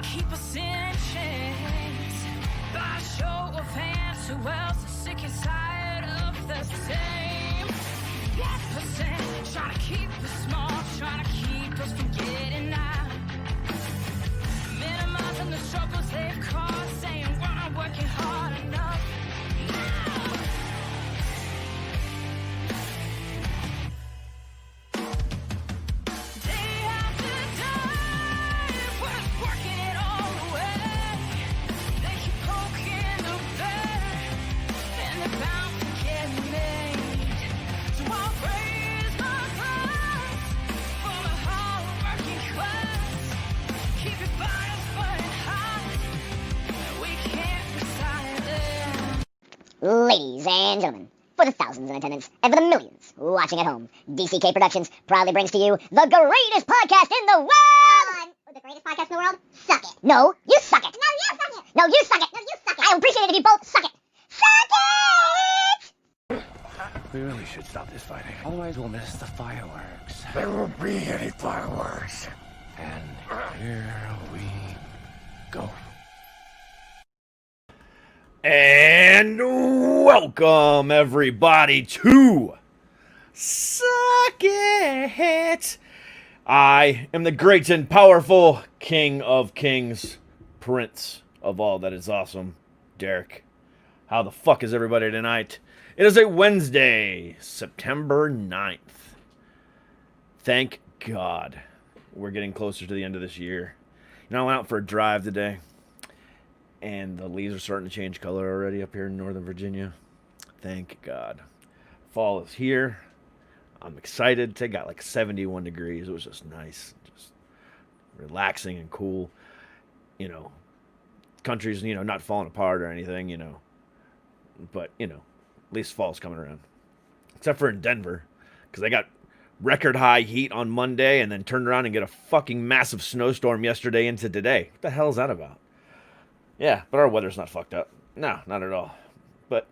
to keep us in chains. By a show of hands, who else is sick and tired of the same? 1% trying to keep us small, trying to keep us from getting out. Minimizing the struggles they've caused, saying we're not working hard enough. Ladies and gentlemen, for the thousands in attendance and for the millions watching at home, DCK Productions proudly brings to you the greatest podcast in the world! The greatest podcast in the world? Suck it. No, you suck it. No, you suck it. No, you suck it. No, you suck it. I appreciate it if you both suck it. Suck it! We really should stop this fighting. Otherwise we'll miss the fireworks. There won't be any fireworks. And here we go. And welcome everybody to Suck It. I am the great and powerful King of Kings, Prince of all that is awesome, Derek. How the fuck is everybody tonight? It is a Wednesday, September 9th. Thank God we're getting closer to the end of this year. You know, I went out for a drive today. And the leaves are starting to change color already up here in Northern Virginia. Thank God. Fall is here. I'm excited. It got like 71 degrees. It was just nice. Just relaxing and cool. You know, country's, not falling apart or anything, But, at least fall's coming around. Except for in Denver. Because they got record high heat on Monday and then turned around and get a fucking massive snowstorm yesterday into today. What the hell is that about? Yeah, but our weather's not fucked up. No, not at all. But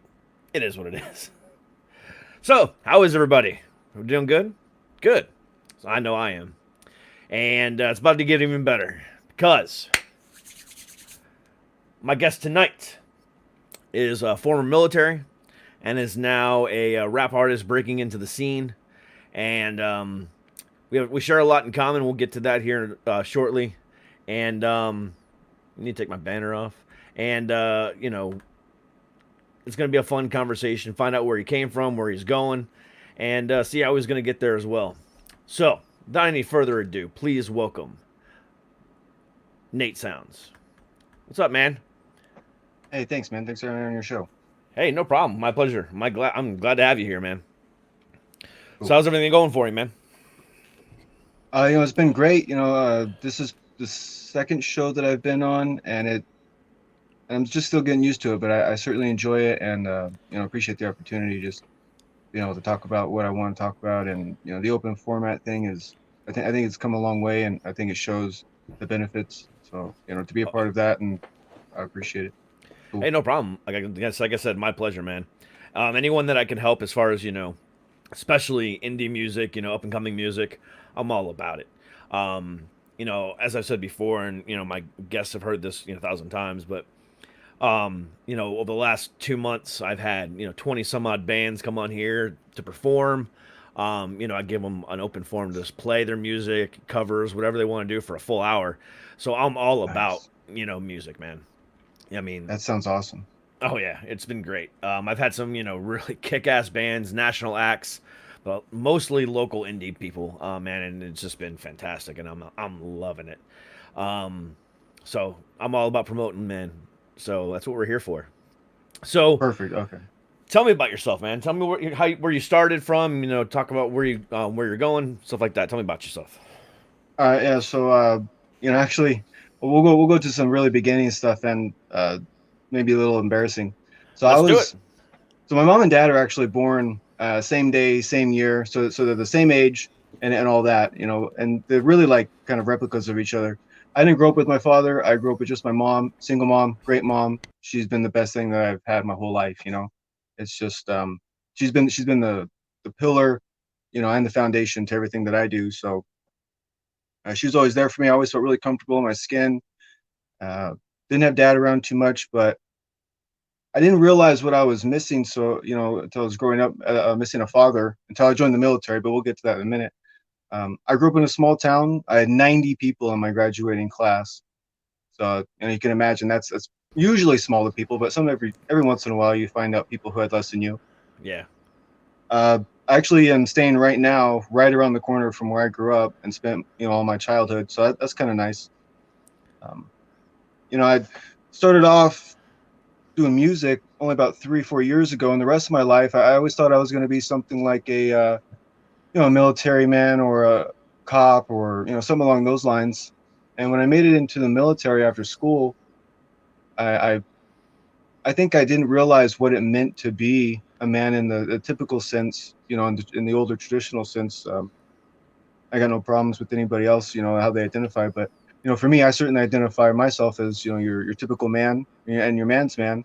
it is what it is. So, how is everybody? We're doing good? Good. So I know I am. And it's about to get even better. Because my guest tonight is a former military and is now a rap artist breaking into the scene. And we share a lot in common. We'll get to that here shortly. And I need to take my banner off. And, it's going to be a fun conversation. Find out where he came from, where he's going, and see how he's going to get there as well. So, without any further ado, please welcome Nate Soundz. What's up, man? Hey, thanks, man. Thanks for having me on your show. Hey, no problem. My pleasure. I'm glad to have you here, man. Cool. So how's everything going for you, man? It's been great. This is the second show that I've been on, and I'm just still getting used to it, but I certainly enjoy it, and appreciate the opportunity just being able to talk about what I want to talk about. And the open format thing is, I think it's come a long way, and I think it shows the benefits. So to be a part of that, and I appreciate it. Cool. Hey, no problem. Like I said, my pleasure, man. Anyone that I can help as far as especially indie music, up and coming music, I'm all about it. As I've said before, and my guests have heard this 1,000 times, but over the last 2 months, I've had 20 some odd bands come on here to perform. I give them an open forum to just play their music, covers, whatever they want to do for a full hour. So I'm all about music, man. I mean, that sounds awesome. Oh yeah, it's been great. I've had some really kick-ass bands, national acts. Well, mostly local indie people, man, and it's just been fantastic, and I'm loving it. So I'm all about promoting, man. So that's what we're here for. So perfect. Okay. Tell me about yourself, man. Tell me where you started from. Talk about where you're going, stuff like that. Tell me about yourself. Yeah. So actually, we'll go to some really beginning stuff, and maybe a little embarrassing. So So my mom and dad are actually born same day, same year, so they're the same age and all that, and they're really like kind of replicas of each other. I didn't grow up with my father. I grew up with just my mom, single mom, great mom. She's been the best thing that I've had my whole life. It's just she's been the pillar, and the foundation to everything that I do. So she was always there for me. I always felt really comfortable in my skin. Didn't have dad around too much, but I didn't realize what I was missing. So, until I was growing up, missing a father until I joined the military, but we'll get to that in a minute. I grew up in a small town. I had 90 people in my graduating class. So, you can imagine that's usually smaller people, but every once in a while you find out people who had less than you. Yeah. I actually am staying right now, right around the corner from where I grew up and spent, all my childhood. So that's kind of nice. Um, I started off doing music only about 3-4 years ago, and the rest of my life, I always thought I was going to be something like a military man or a cop or something along those lines. And when I made it into the military after school, I I, I think I didn't realize what it meant to be a man in the typical sense, in the older traditional sense. I got no problems with anybody else, how they identify, but for me, I certainly identify myself as your typical man and your man's man.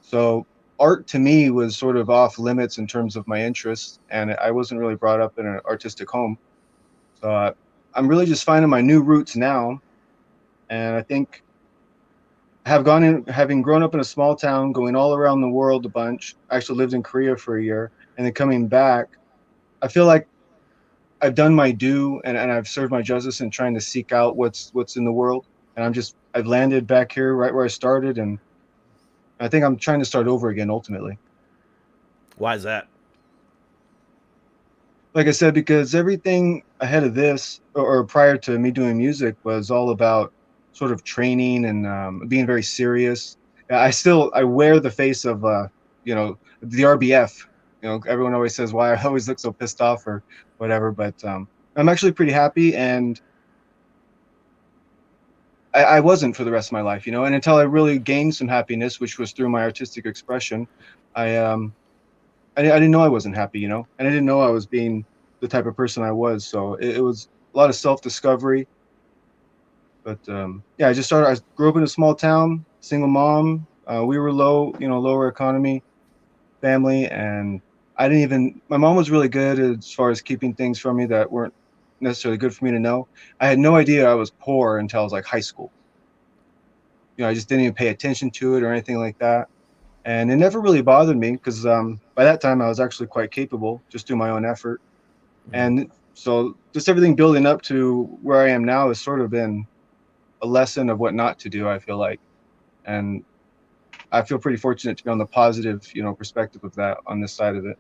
So art to me was sort of off limits in terms of my interests, and I wasn't really brought up in an artistic home. So I'm really just finding my new roots now, and I think having grown up in a small town, going all around the world a bunch. I actually lived in Korea for a year, and then coming back, I feel like I've done my due and I've served my justice in trying to seek out what's in the world. And I've landed back here right where I started, and I think I'm trying to start over again ultimately. Why is that? Like I said, because everything ahead of this or prior to me doing music was all about sort of training and being very serious. I wear the face of the RBF. Everyone always says why I always look so pissed off or whatever, but I'm actually pretty happy, and I wasn't for the rest of my life, and until I really gained some happiness, which was through my artistic expression, I I didn't know I wasn't happy, and I didn't know I was being the type of person I was. So it was a lot of self-discovery. But yeah, I grew up in a small town, single mom. We were lower economy family, and my mom was really good as far as keeping things from me that weren't necessarily good for me to know. I had no idea I was poor until I was like high school. I just didn't even pay attention to it or anything like that. And it never really bothered me because by that time I was actually quite capable, just through my own effort. And so just everything building up to where I am now has sort of been a lesson of what not to do, I feel like. And I feel pretty fortunate to be on the positive, perspective of that on this side of it.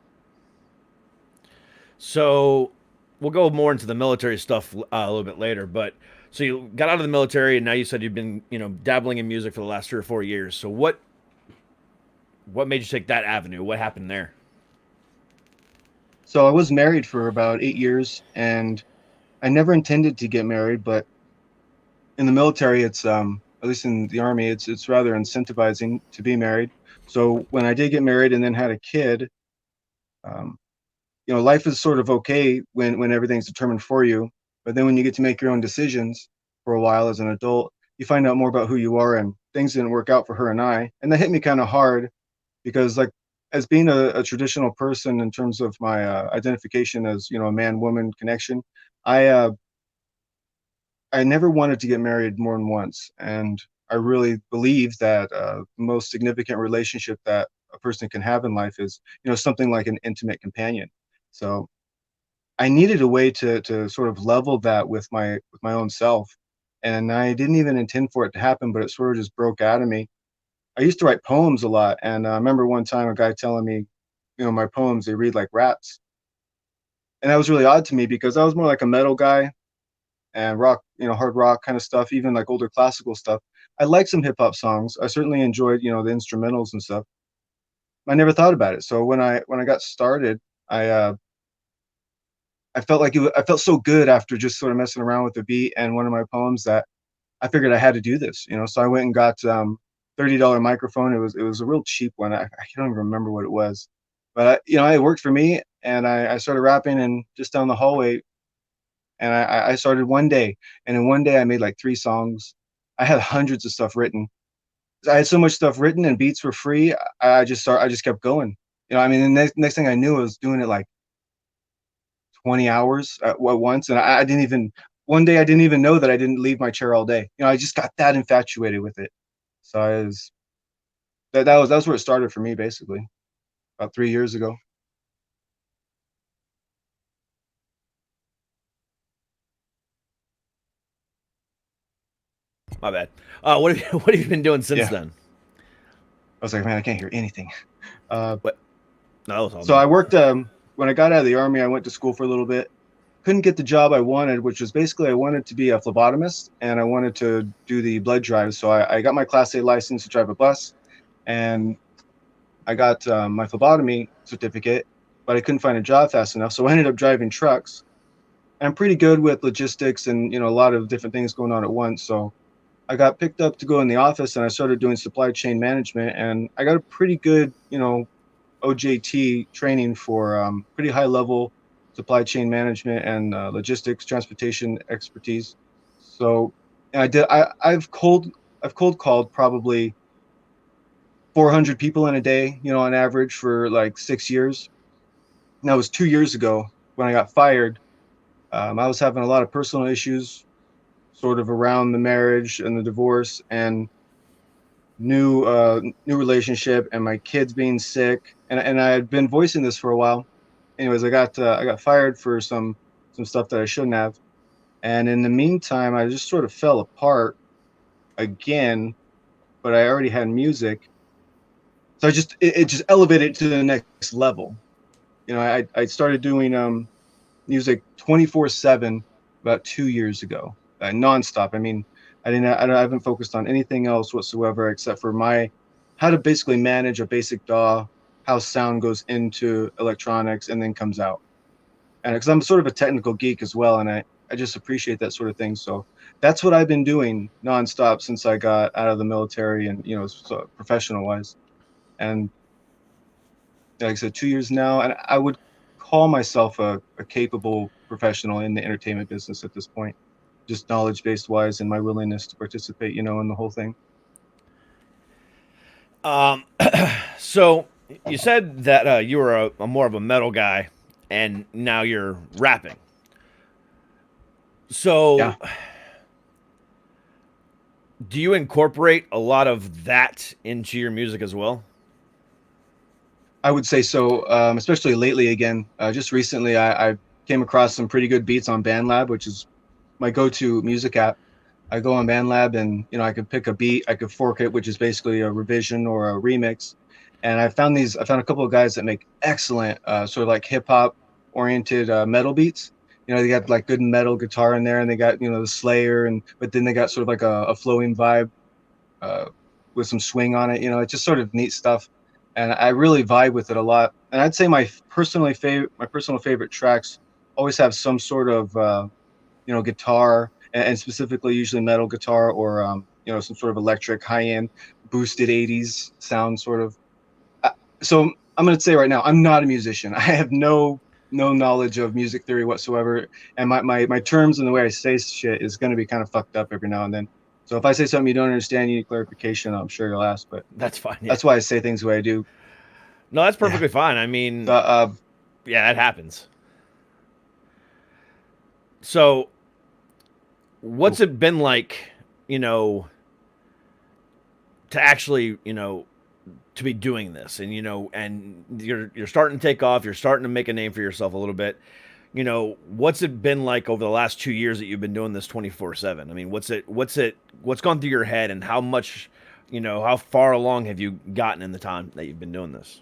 So we'll go more into the military stuff a little bit later, but so you got out of the military and now you said you've been, dabbling in music for the last 3 or 4 years. So what made you take that avenue? What happened there? So I was married for about 8 years, and I never intended to get married, but in the military, it's at least in the army, it's rather incentivizing to be married. So when I did get married and then had a kid, um, life is sort of okay when everything's determined for you, but then when you get to make your own decisions for a while as an adult, you find out more about who you are, and things didn't work out for her and I, and that hit me kind of hard because like as being a traditional person in terms of my identification as a man woman connection, I uh, I never wanted to get married more than once, and I really believe that the most significant relationship that a person can have in life is something like an intimate companion. So I needed a way to sort of level that with my own self, and I didn't even intend for it to happen, but it sort of just broke out of me. I used to write poems a lot, and I remember one time a guy telling me, my poems they read like rats, and that was really odd to me because I was more like a metal guy and rock, hard rock kind of stuff, even like older classical stuff. I liked some hip hop songs. I certainly enjoyed, the instrumentals and stuff. I never thought about it. So when I got started, I uh, I felt like I felt so good after just sort of messing around with the beat and one of my poems that I figured I had to do this. So I went and got $30 microphone. It was a real cheap one. I don't even remember what it was, but it worked for me. And I started rapping and just down the hallway. And I started one day, and in one day I made like 3 songs. I had hundreds of stuff written. I had so much stuff written and beats were free. I just kept going. I mean, the next thing I knew, I was doing it like 20 hours at once, and I didn't even one day I didn't even know that I didn't leave my chair all day. I just got that infatuated with it. So that was where it started for me, basically, about 3 years ago. My bad. What have you been doing since then? I was like, man, I can't hear anything. What? No, so I worked. When I got out of the Army, I went to school for a little bit. Couldn't get the job I wanted, which was basically I wanted to be a phlebotomist and I wanted to do the blood drives. So I got my Class A license to drive a bus, and I got my phlebotomy certificate, but I couldn't find a job fast enough. So I ended up driving trucks. I'm pretty good with logistics and a lot of different things going on at once. So I got picked up to go in the office and I started doing supply chain management, and I got a pretty good, OJT training for pretty high level supply chain management and logistics, transportation expertise. So I've cold called probably 400 people in a day, on average for like 6 years. And that was 2 years ago when I got fired. I was having a lot of personal issues sort of around the marriage and the divorce and new relationship and my kids being sick, and I had been voicing this for a while. Anyways, I got fired for some stuff that I shouldn't have, and in the meantime I just sort of fell apart again, but I already had music, so it just elevated to the next level. I started doing music 24/7 about 2 years ago, nonstop. I mean, I haven't focused on anything else whatsoever except for how to basically manage a basic DAW, how sound goes into electronics and then comes out. And because I'm sort of a technical geek as well, and I just appreciate that sort of thing. So that's what I've been doing nonstop since I got out of the military and, so professional wise. And like I said, 2 years now, and I would call myself a capable professional in the entertainment business at this point, just knowledge based wise and my willingness to participate, in the whole thing. So you said that you were a more of a metal guy, and now you're rapping. So, Yeah. Do you incorporate a lot of that into your music as well? I would say so, especially lately. Again, just recently, I came across some pretty good beats on BandLab, which is my go-to music app. I go on BandLab, and I could pick a beat, I could fork it, which is basically a revision or a remix. And I found a couple of guys that make excellent, sort of like hip hop oriented metal beats. They got like good metal guitar in there, and they got the Slayer, but then they got sort of like a flowing vibe with some swing on it. It's just sort of neat stuff, and I really vibe with it a lot. And I'd say my personal favorite tracks always have some sort of guitar, and specifically usually metal guitar or some sort of electric high-end boosted 80s sound sort of. So I'm going to say right now, I'm not a musician. I have no knowledge of music theory whatsoever, and my terms and the way I say shit is going to be kind of fucked up every now and then. So if I say something you don't understand, you need clarification, I'm sure you'll ask, but That's fine. Yeah. That's why I say things the way I do. No, that's perfectly fine. I mean, yeah, that happens. So what's it been like, to actually, to be doing this, and and you're starting to take off, you're starting to make a name for yourself a little bit. What's it been like over the last 2 years that you've been doing this 24/7? I mean, what's gone through your head, and how much, how far along have you gotten in the time that you've been doing this?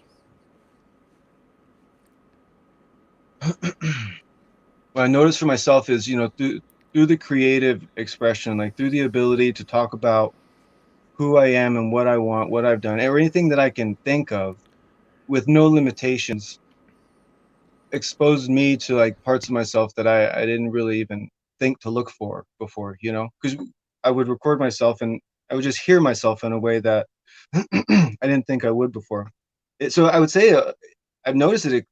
What I noticed for myself is, through the creative expression, like through the ability to talk about who I am and what I want, what I've done, or anything that I can think of with no limitations, exposed me to like parts of myself that I didn't really even think to look for before, because I would record myself and I would just hear myself in a way that I didn't think I would before. So I would say I've noticed it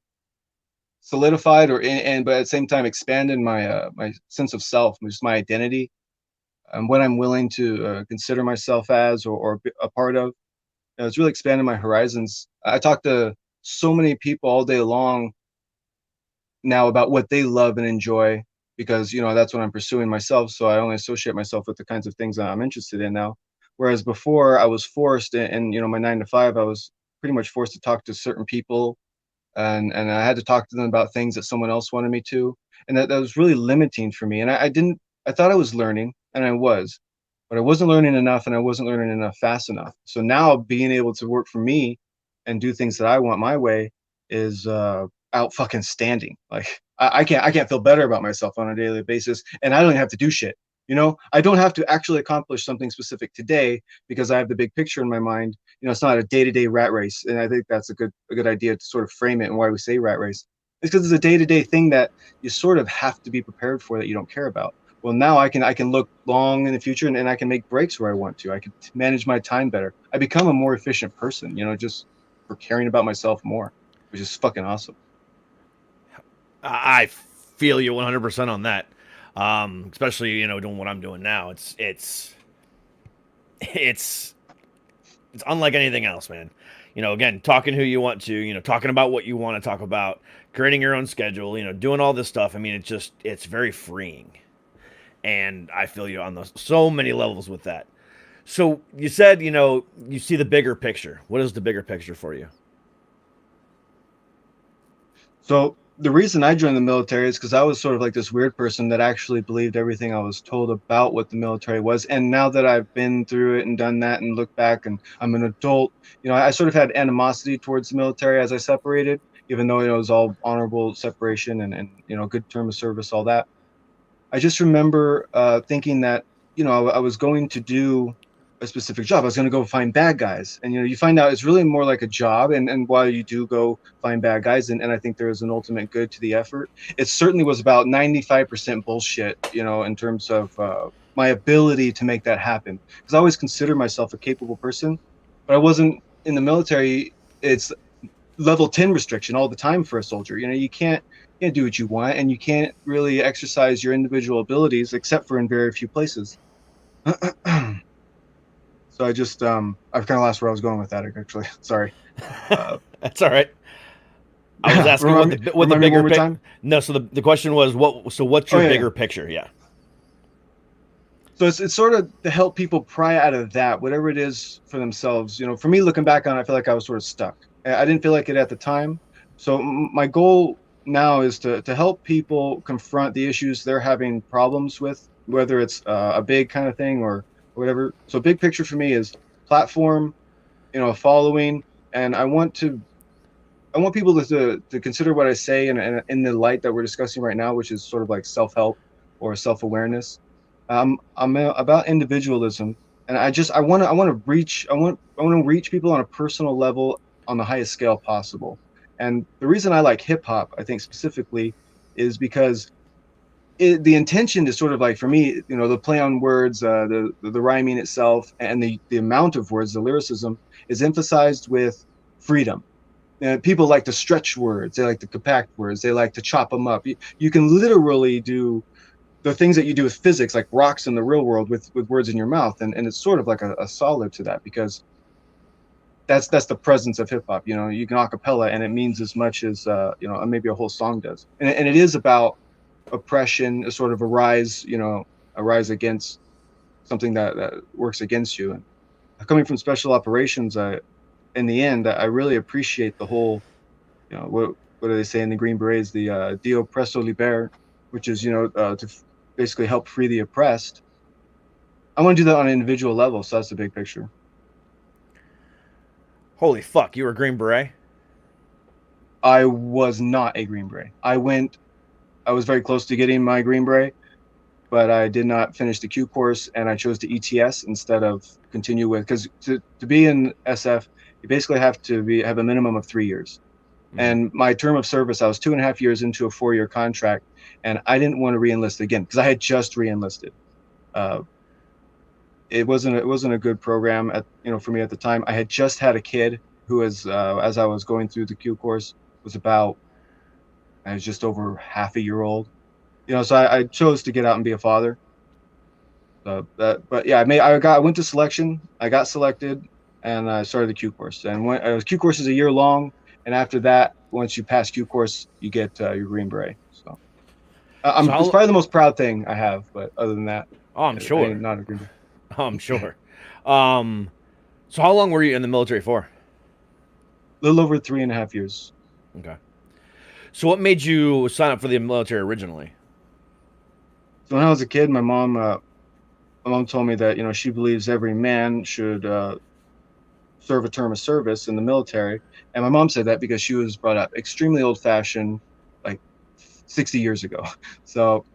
solidified but at the same time expanded my my sense of self, just my identity, and what I'm willing to consider myself as or a part of. It's really expanded my horizons. I talk to so many people all day long now about what they love and enjoy, because that's what I'm pursuing myself. So I only associate myself with the kinds of things that I'm interested in now. Whereas before, I was forced in my 9 to 5, I was pretty much forced to talk to certain people, and I had to talk to them about things that someone else wanted me to, and that was really limiting for me. And I didn't. I thought I was learning, and I was, but I wasn't learning enough, and I wasn't learning enough fast enough. So now being able to work for me and do things that I want my way is out fucking standing. Like I can't feel better about myself on a daily basis, and I don't even have to do shit. I don't have to actually accomplish something specific today because I have the big picture in my mind. It's not a day-to-day rat race, and I think that's a good idea to sort of frame it and why we say rat race. It's because it's a day-to-day thing that you sort of have to be prepared for that you don't care about. Well, now I can look long in the future, and I can make breaks where I want to. I can manage my time better. I become a more efficient person, just for caring about myself more, which is fucking awesome. I feel you 100% on that. Especially doing what I'm doing now. It's unlike anything else, man. Again, talking who you want to, talking about what you want to talk about, creating your own schedule, doing all this stuff. I mean, it's very freeing. And I feel you on so many levels with that. So you said, you see the bigger picture. What is the bigger picture for you? So the reason I joined the military is because I was sort of like this weird person that actually believed everything I was told about what the military was. And now that I've been through it and done that and look back and I'm an adult, I sort of had animosity towards the military as I separated, even though it was all honorable separation and good term of service, all that. I just remember thinking that, I was going to do a specific job. I was going to go find bad guys. And, you find out it's really more like a job. And while you do go find bad guys, and I think there is an ultimate good to the effort, it certainly was about 95% bullshit, in terms of my ability to make that happen. Because I always consider myself a capable person, but I wasn't in the military. It's level 10 restriction all the time for a soldier. You can't do what you want, and you can't really exercise your individual abilities except for in very few places. So I just I've kind of lost where I was going with that, actually. Sorry. That's all right. I was asking what the bigger picture. No, so the question was what's your bigger picture? Yeah. So it's sort of to help people pry out of that, whatever it is for themselves. For me, looking back on it, I feel like I was sort of stuck. I didn't feel like it at the time. So my goal now is to help people confront the issues they're having problems with, whether it's a big kind of thing or whatever. So big picture for me is platform, following, and I want people to consider what I say in the light that we're discussing right now, which is sort of like self-help or self-awareness. I'm about individualism, and I want to reach people on a personal level on the highest scale possible. And the reason I like hip hop, I think specifically, is because the intention is sort of like, for me, the play on words, the rhyming itself, and the amount of words, the lyricism is emphasized with freedom. People like to stretch words, they like to compact words, they like to chop them up. You can literally do the things that you do with physics, like rocks in the real world, with words in your mouth, and it's sort of like a solid to that, because that's the presence of hip hop. You can acapella, and it means as much as maybe a whole song does, and it is about oppression, a sort of a rise against something that works against you. And coming from special operations, in the end, I really appreciate the whole, what do they say in the Green Berets, the Dio Presto Liber, which is to basically help free the oppressed. I want to do that on an individual level, so that's the big picture. Holy fuck, you were a Green Beret? I was not a Green Beret. I was very close to getting my Green Beret, but I did not finish the Q course, and I chose to ETS instead of continue with, because to be in SF, you basically have a minimum of 3 years. Mm-hmm. And my term of service, I was 2.5 years into a 4-year contract, and I didn't want to re-enlist again because I had just re-enlisted. It wasn't a good program for me at the time. I had just had a kid who was, as I was going through the Q course, I was just over half a year old, so I chose to get out and be a father. But yeah, I went to selection, I got selected, and I started the Q course. And Q course is a year long, and after that, once you pass Q course, you get your Green Beret. So It's probably the most proud thing I have, but other than that, Oh, I'm sure. I not agree. Oh, I'm sure. So how long were you in the military for? A little over 3.5 years. Okay. So what made you sign up for the military originally? So when I was a kid, my mom told me that she believes every man should serve a term of service in the military, and my mom said that because she was brought up extremely old-fashioned, like 60 years ago. So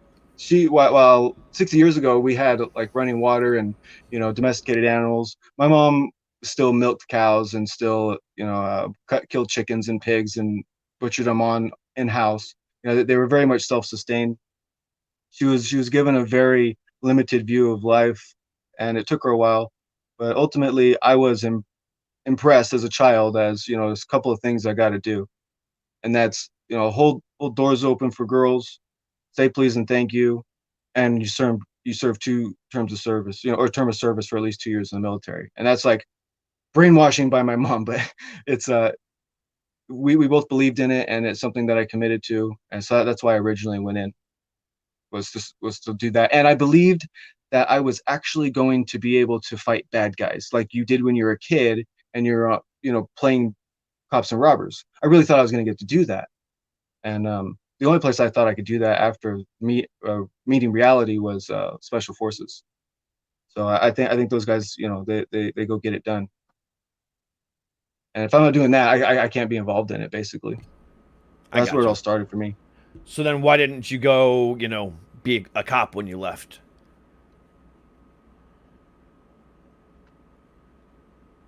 while 60 years ago we had like running water and domesticated animals, my mom still milked cows and still killed chickens and pigs and butchered them on in house. They were very much self-sustained. She was given a very limited view of life, and it took her a while, but ultimately I was impressed as a child, as there's a couple of things I got to do, and that's hold doors open for girls, say please and thank you, and you serve 2 terms of service, or term of service for at least 2 years in the military. And that's like brainwashing by my mom, but it's we both believed in it, and it's something that I committed to, and so that's why I originally went in, was to do that. And I believed that I was actually going to be able to fight bad guys like you did when you were a kid and you're playing cops and robbers. I really thought I was going to get to do that. And the only place I thought I could do that after meeting reality was special forces. So I think those guys, they go get it done. And if I'm not doing that, I can't be involved in it, basically. That's where it all started for me. So then why didn't you go, be a cop when you left?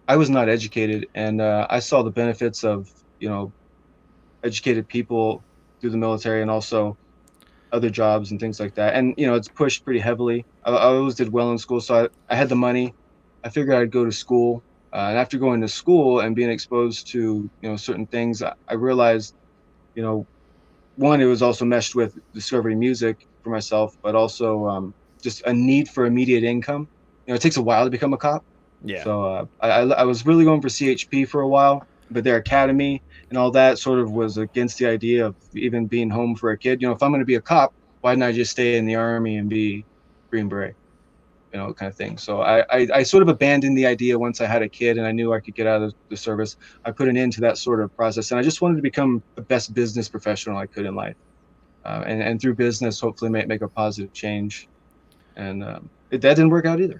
I was not educated, and I saw the benefits of, educated people through the military and also other jobs and things like that. And, it's pushed pretty heavily. I always did well in school, so I had the money. I figured I'd go to school. And after going to school and being exposed to, certain things, I realized, one, it was also meshed with discovering music for myself, but also just a need for immediate income. It takes a while to become a cop. Yeah. So I was really going for CHP for a while, but their academy and all that sort of was against the idea of even being home for a kid. If I'm going to be a cop, why didn't I just stay in the Army and be Green Beret, kind of thing. So I sort of abandoned the idea once I had a kid and I knew I could get out of the service. I put an end to that sort of process, and I just wanted to become the best business professional I could in life, and through business, hopefully make a positive change. And that didn't work out either.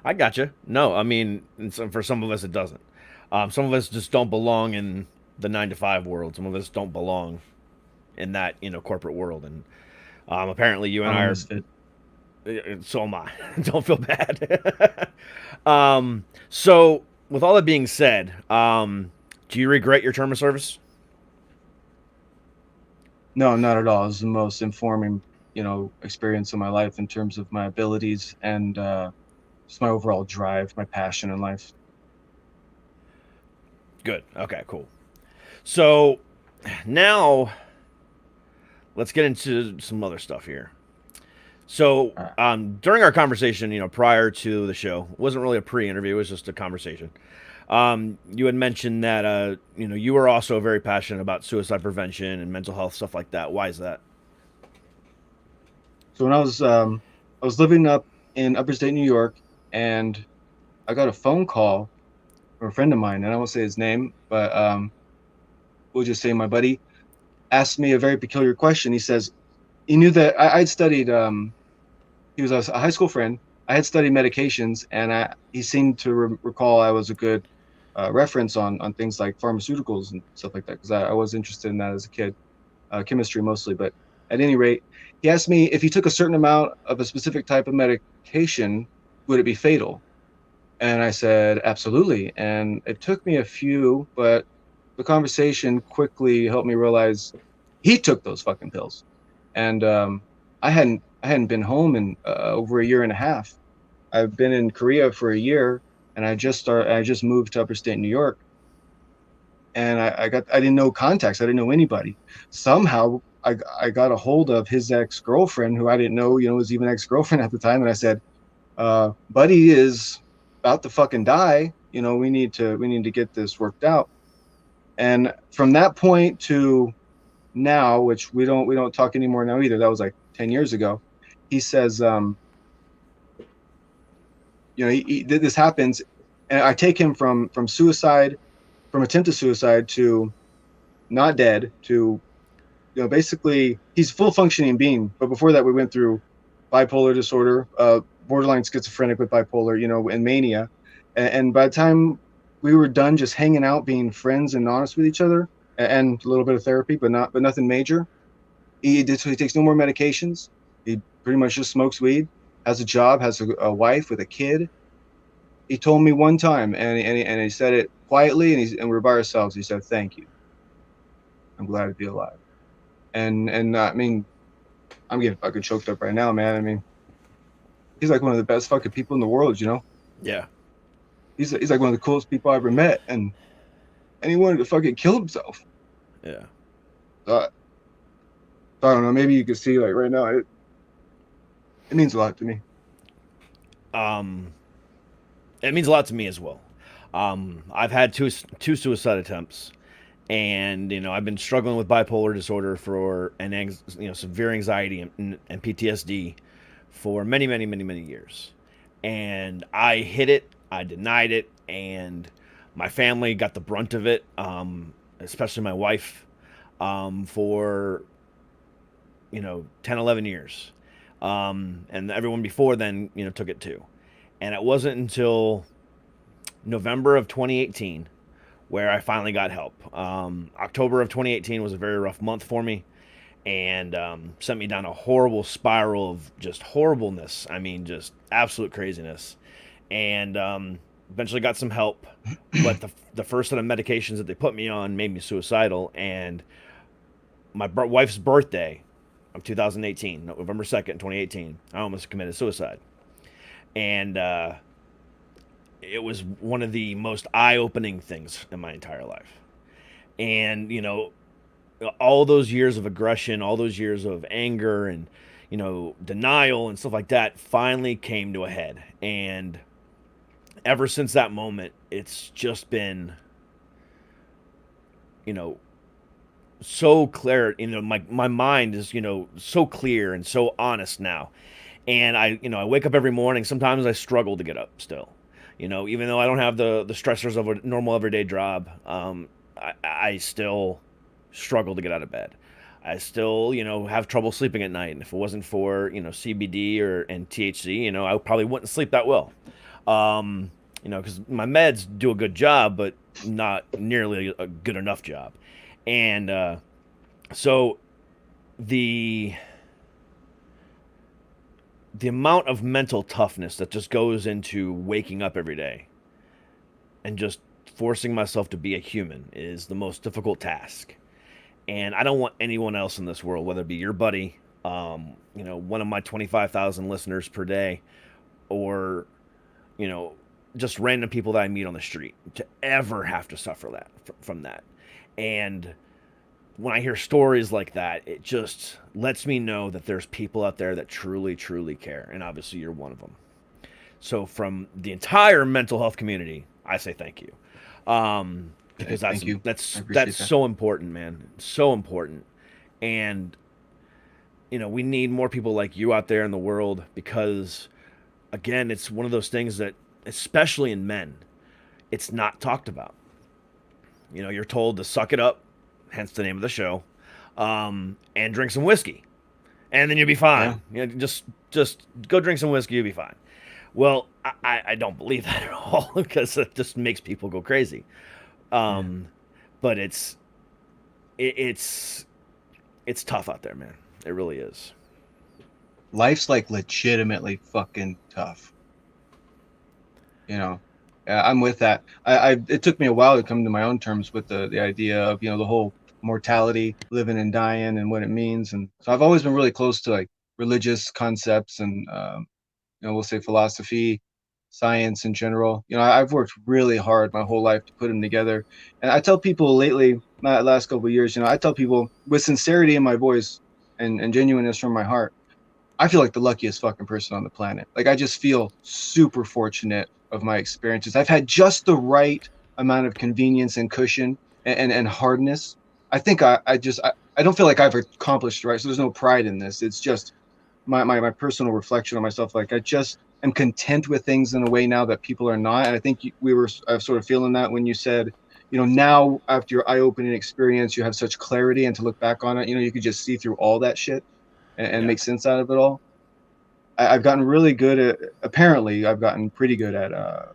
I gotcha. No, I mean, for some of us, it doesn't. Some of us just don't belong in the 9-to-5 world. Some of us don't belong in that, corporate world. And apparently you and I are... So am I. Don't feel bad. So, with all that being said, do you regret your term of service? No, not at all. It was the most informing, experience of my life in terms of my abilities and just my overall drive, my passion in life. Good. Okay, cool. So now let's get into some other stuff here. So during our conversation, prior to the show, it wasn't really a pre-interview, it was just a conversation. You had mentioned that, you were also very passionate about suicide prevention and mental health, stuff like that. Why is that? So when I was living up in upstate New York, and I got a phone call from a friend of mine, and I won't say his name, but we'll just say my buddy asked me a very peculiar question. He says, he knew that I'd studied, he was a high school friend. I had studied medications, and he seemed to recall I was a good reference on things like pharmaceuticals and stuff like that, because I was interested in that as a kid, chemistry mostly. But at any rate, he asked me if he took a certain amount of a specific type of medication, would it be fatal? And I said, absolutely. And it took me a few, but the conversation quickly helped me realize he took those fucking pills. And I hadn't been home in over a year and a half. I've been in Korea for a year, and I just moved to upstate New York. And I didn't know contacts. I didn't know anybody. Somehow I got a hold of his ex-girlfriend, who I didn't know, was even ex-girlfriend at the time. And I said, buddy is about to fucking die. We need to get this worked out. And from that point to now, which we don't talk anymore now either. That was like 10 years ago. He says, this happens, and I take him from suicide, from attempted suicide to not dead to, basically he's full functioning being. But before that, we went through bipolar disorder, borderline schizophrenic with bipolar, and mania. And by the time we were done just hanging out, being friends and honest with each other, and a little bit of therapy, but nothing major. He takes no more medications. He pretty much just smokes weed, has a job, has a wife with a kid. He told me one time, and he said it quietly, and we were by ourselves. He said, "Thank you. I'm glad to be alive." And I mean, I'm getting fucking choked up right now, man. I mean, he's like one of the best fucking people in the world, Yeah. He's like one of the coolest people I ever met, and he wanted to fucking kill himself. Yeah. I don't know. Maybe you can see, like, right now, it means a lot to me. It means a lot to me as well. I've had two suicide attempts, and I've been struggling with bipolar disorder severe anxiety and PTSD for many, many, many, many years. And I hid it, I denied it, and my family got the brunt of it, especially my wife, for 10, 11 years. And everyone before then, took it too. And it wasn't until November of 2018 where I finally got help. October of 2018 was a very rough month for me, and sent me down a horrible spiral of just horribleness. I mean, just absolute craziness. And eventually got some help, but the first set of medications that they put me on made me suicidal. And my wife's birthday of 2018, November 2nd, 2018, I almost committed suicide. And it was one of the most eye-opening things in my entire life. And, all those years of aggression, all those years of anger and, denial and stuff like that finally came to a head. And ever since that moment, it's just been, so clear. My mind is, so clear and so honest now. And I wake up every morning. Sometimes I struggle to get up still, even though I don't have the stressors of a normal everyday job. I still struggle to get out of bed. I still, have trouble sleeping at night. And if it wasn't for, CBD and THC, I probably wouldn't sleep that well. Because my meds do a good job, but not nearly a good enough job. And so the amount of mental toughness that just goes into waking up every day and just forcing myself to be a human is the most difficult task. And I don't want anyone else in this world, whether it be your buddy, one of my 25,000 listeners per day, or, just random people that I meet on the street, to ever have to suffer from that. And when I hear stories like that, it just lets me know that there's people out there that truly, truly care. And obviously you're one of them. So from the entire mental health community, I say thank you. Because that's so important, man. So important. And, we need more people like you out there in the world, because, again, it's one of those things that, especially in men, it's not talked about. You're told to suck it up, hence the name of the show, and drink some whiskey, and then you'll be fine. Yeah. Just go drink some whiskey, you'll be fine. Well, I don't believe that at all, because it just makes people go crazy. But it's tough out there, man. It really is. Life's like legitimately fucking tough. I'm with that. It took me a while to come to my own terms with the idea of, the whole mortality, living and dying, and what it means. And so I've always been really close to, like, religious concepts and, we'll say philosophy, science in general. I've worked really hard my whole life to put them together. And I tell people lately, my last couple of years, I tell people with sincerity in my voice and genuineness from my heart, I feel like the luckiest fucking person on the planet. Like, I just feel super fortunate of my experiences. I've had just the right amount of convenience and cushion and hardness. I think I I don't feel like I've accomplished, right? So there's no pride in this. It's just my personal reflection on myself. Like I just am content with things in a way now that people are not. And I think I was sort of feeling that when you said, now after your eye-opening experience, you have such clarity, and to look back on it, you could just see through all that shit and Yeah. make sense out of it all. I've gotten really good at, apparently I've gotten pretty good at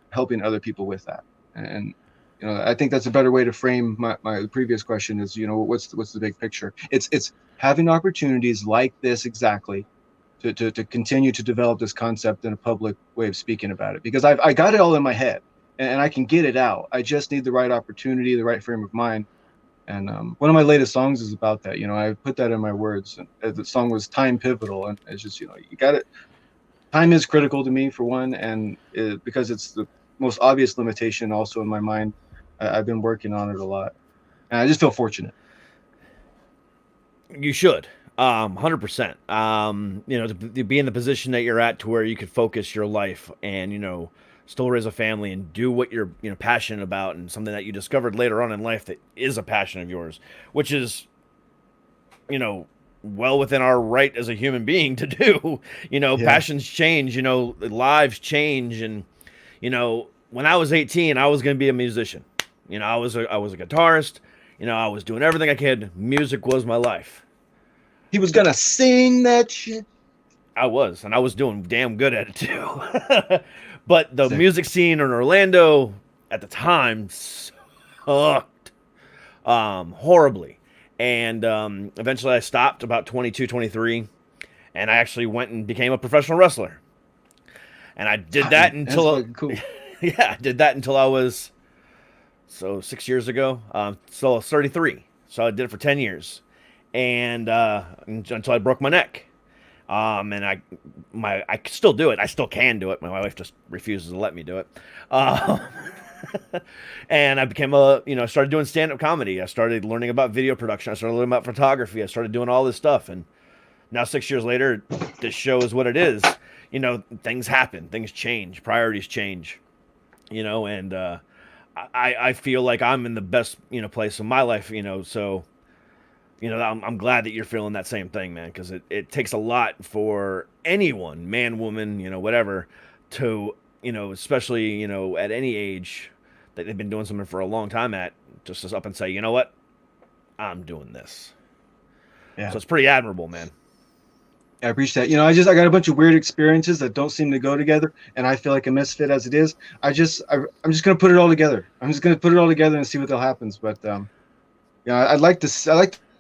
helping other people with that. And I think that's a better way to frame my previous question is, what's the big picture? It's having opportunities like this exactly to continue to develop this concept in a public way of speaking about it, because I got it all in my head and I can get it out. I just need the right opportunity, the right frame of mind. And one of my latest songs is about that. I put that in my words, and the song was time pivotal, and it's just, you got it. Time is critical to me, for one, and because it's the most obvious limitation also in my mind. I've been working on it a lot, and I just feel fortunate. You should. 100%. To be in the position that you're at to where you could focus your life and, still raise a family and do what you're, passionate about, and something that you discovered later on in life that is a passion of yours, which is, well within our right as a human being to do. Yeah. Passions change, lives change. And, when I was 18, I was going to be a musician. I was a guitarist. I was doing everything I could. Music was my life. He was gonna sing that shit. I was, and I was doing damn good at it too. But the Sick. music scene in Orlando at the time sucked horribly. And eventually I stopped about 22, 23, and I actually went and became a professional wrestler. And I did that until cool. Yeah, I did that until I was 6 years ago. So I was 33. So I did it for 10 years. And until I broke my neck. And I still do it. I still can do it. My wife just refuses to let me do it. And I became started doing stand-up comedy. I started learning about video production. I started learning about photography. I started doing all this stuff. And now 6 years later, this show is what it is. Things happen. Things change. Priorities change. And I feel like I'm in the best, place in my life, so... I'm glad that you're feeling that same thing, man, because it takes a lot for anyone, man, woman, whatever, to, especially, at any age that they've been doing something for a long time just to up and say, you know what, I'm doing this. Yeah. So it's pretty admirable, man. I appreciate that. I got a bunch of weird experiences that don't seem to go together, and I feel like a misfit as it is. I'm just going to put it all together. I'm just going to put it all together and see what the hell happens. But, I like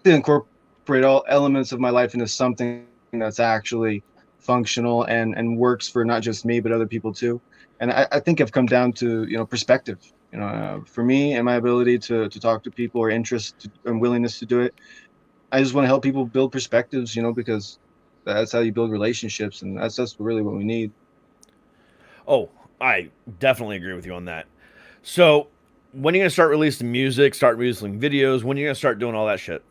to incorporate all elements of my life into something that's actually functional and works for not just me but other people too. And I think I've come down to perspective. For me and my ability to talk to people, or interest and willingness to do it. I just want to help people build perspectives, because that's how you build relationships, and that's really what we need. Oh, I definitely agree with you on that. So when are you gonna start releasing music, start releasing videos? When are you gonna start doing all that shit?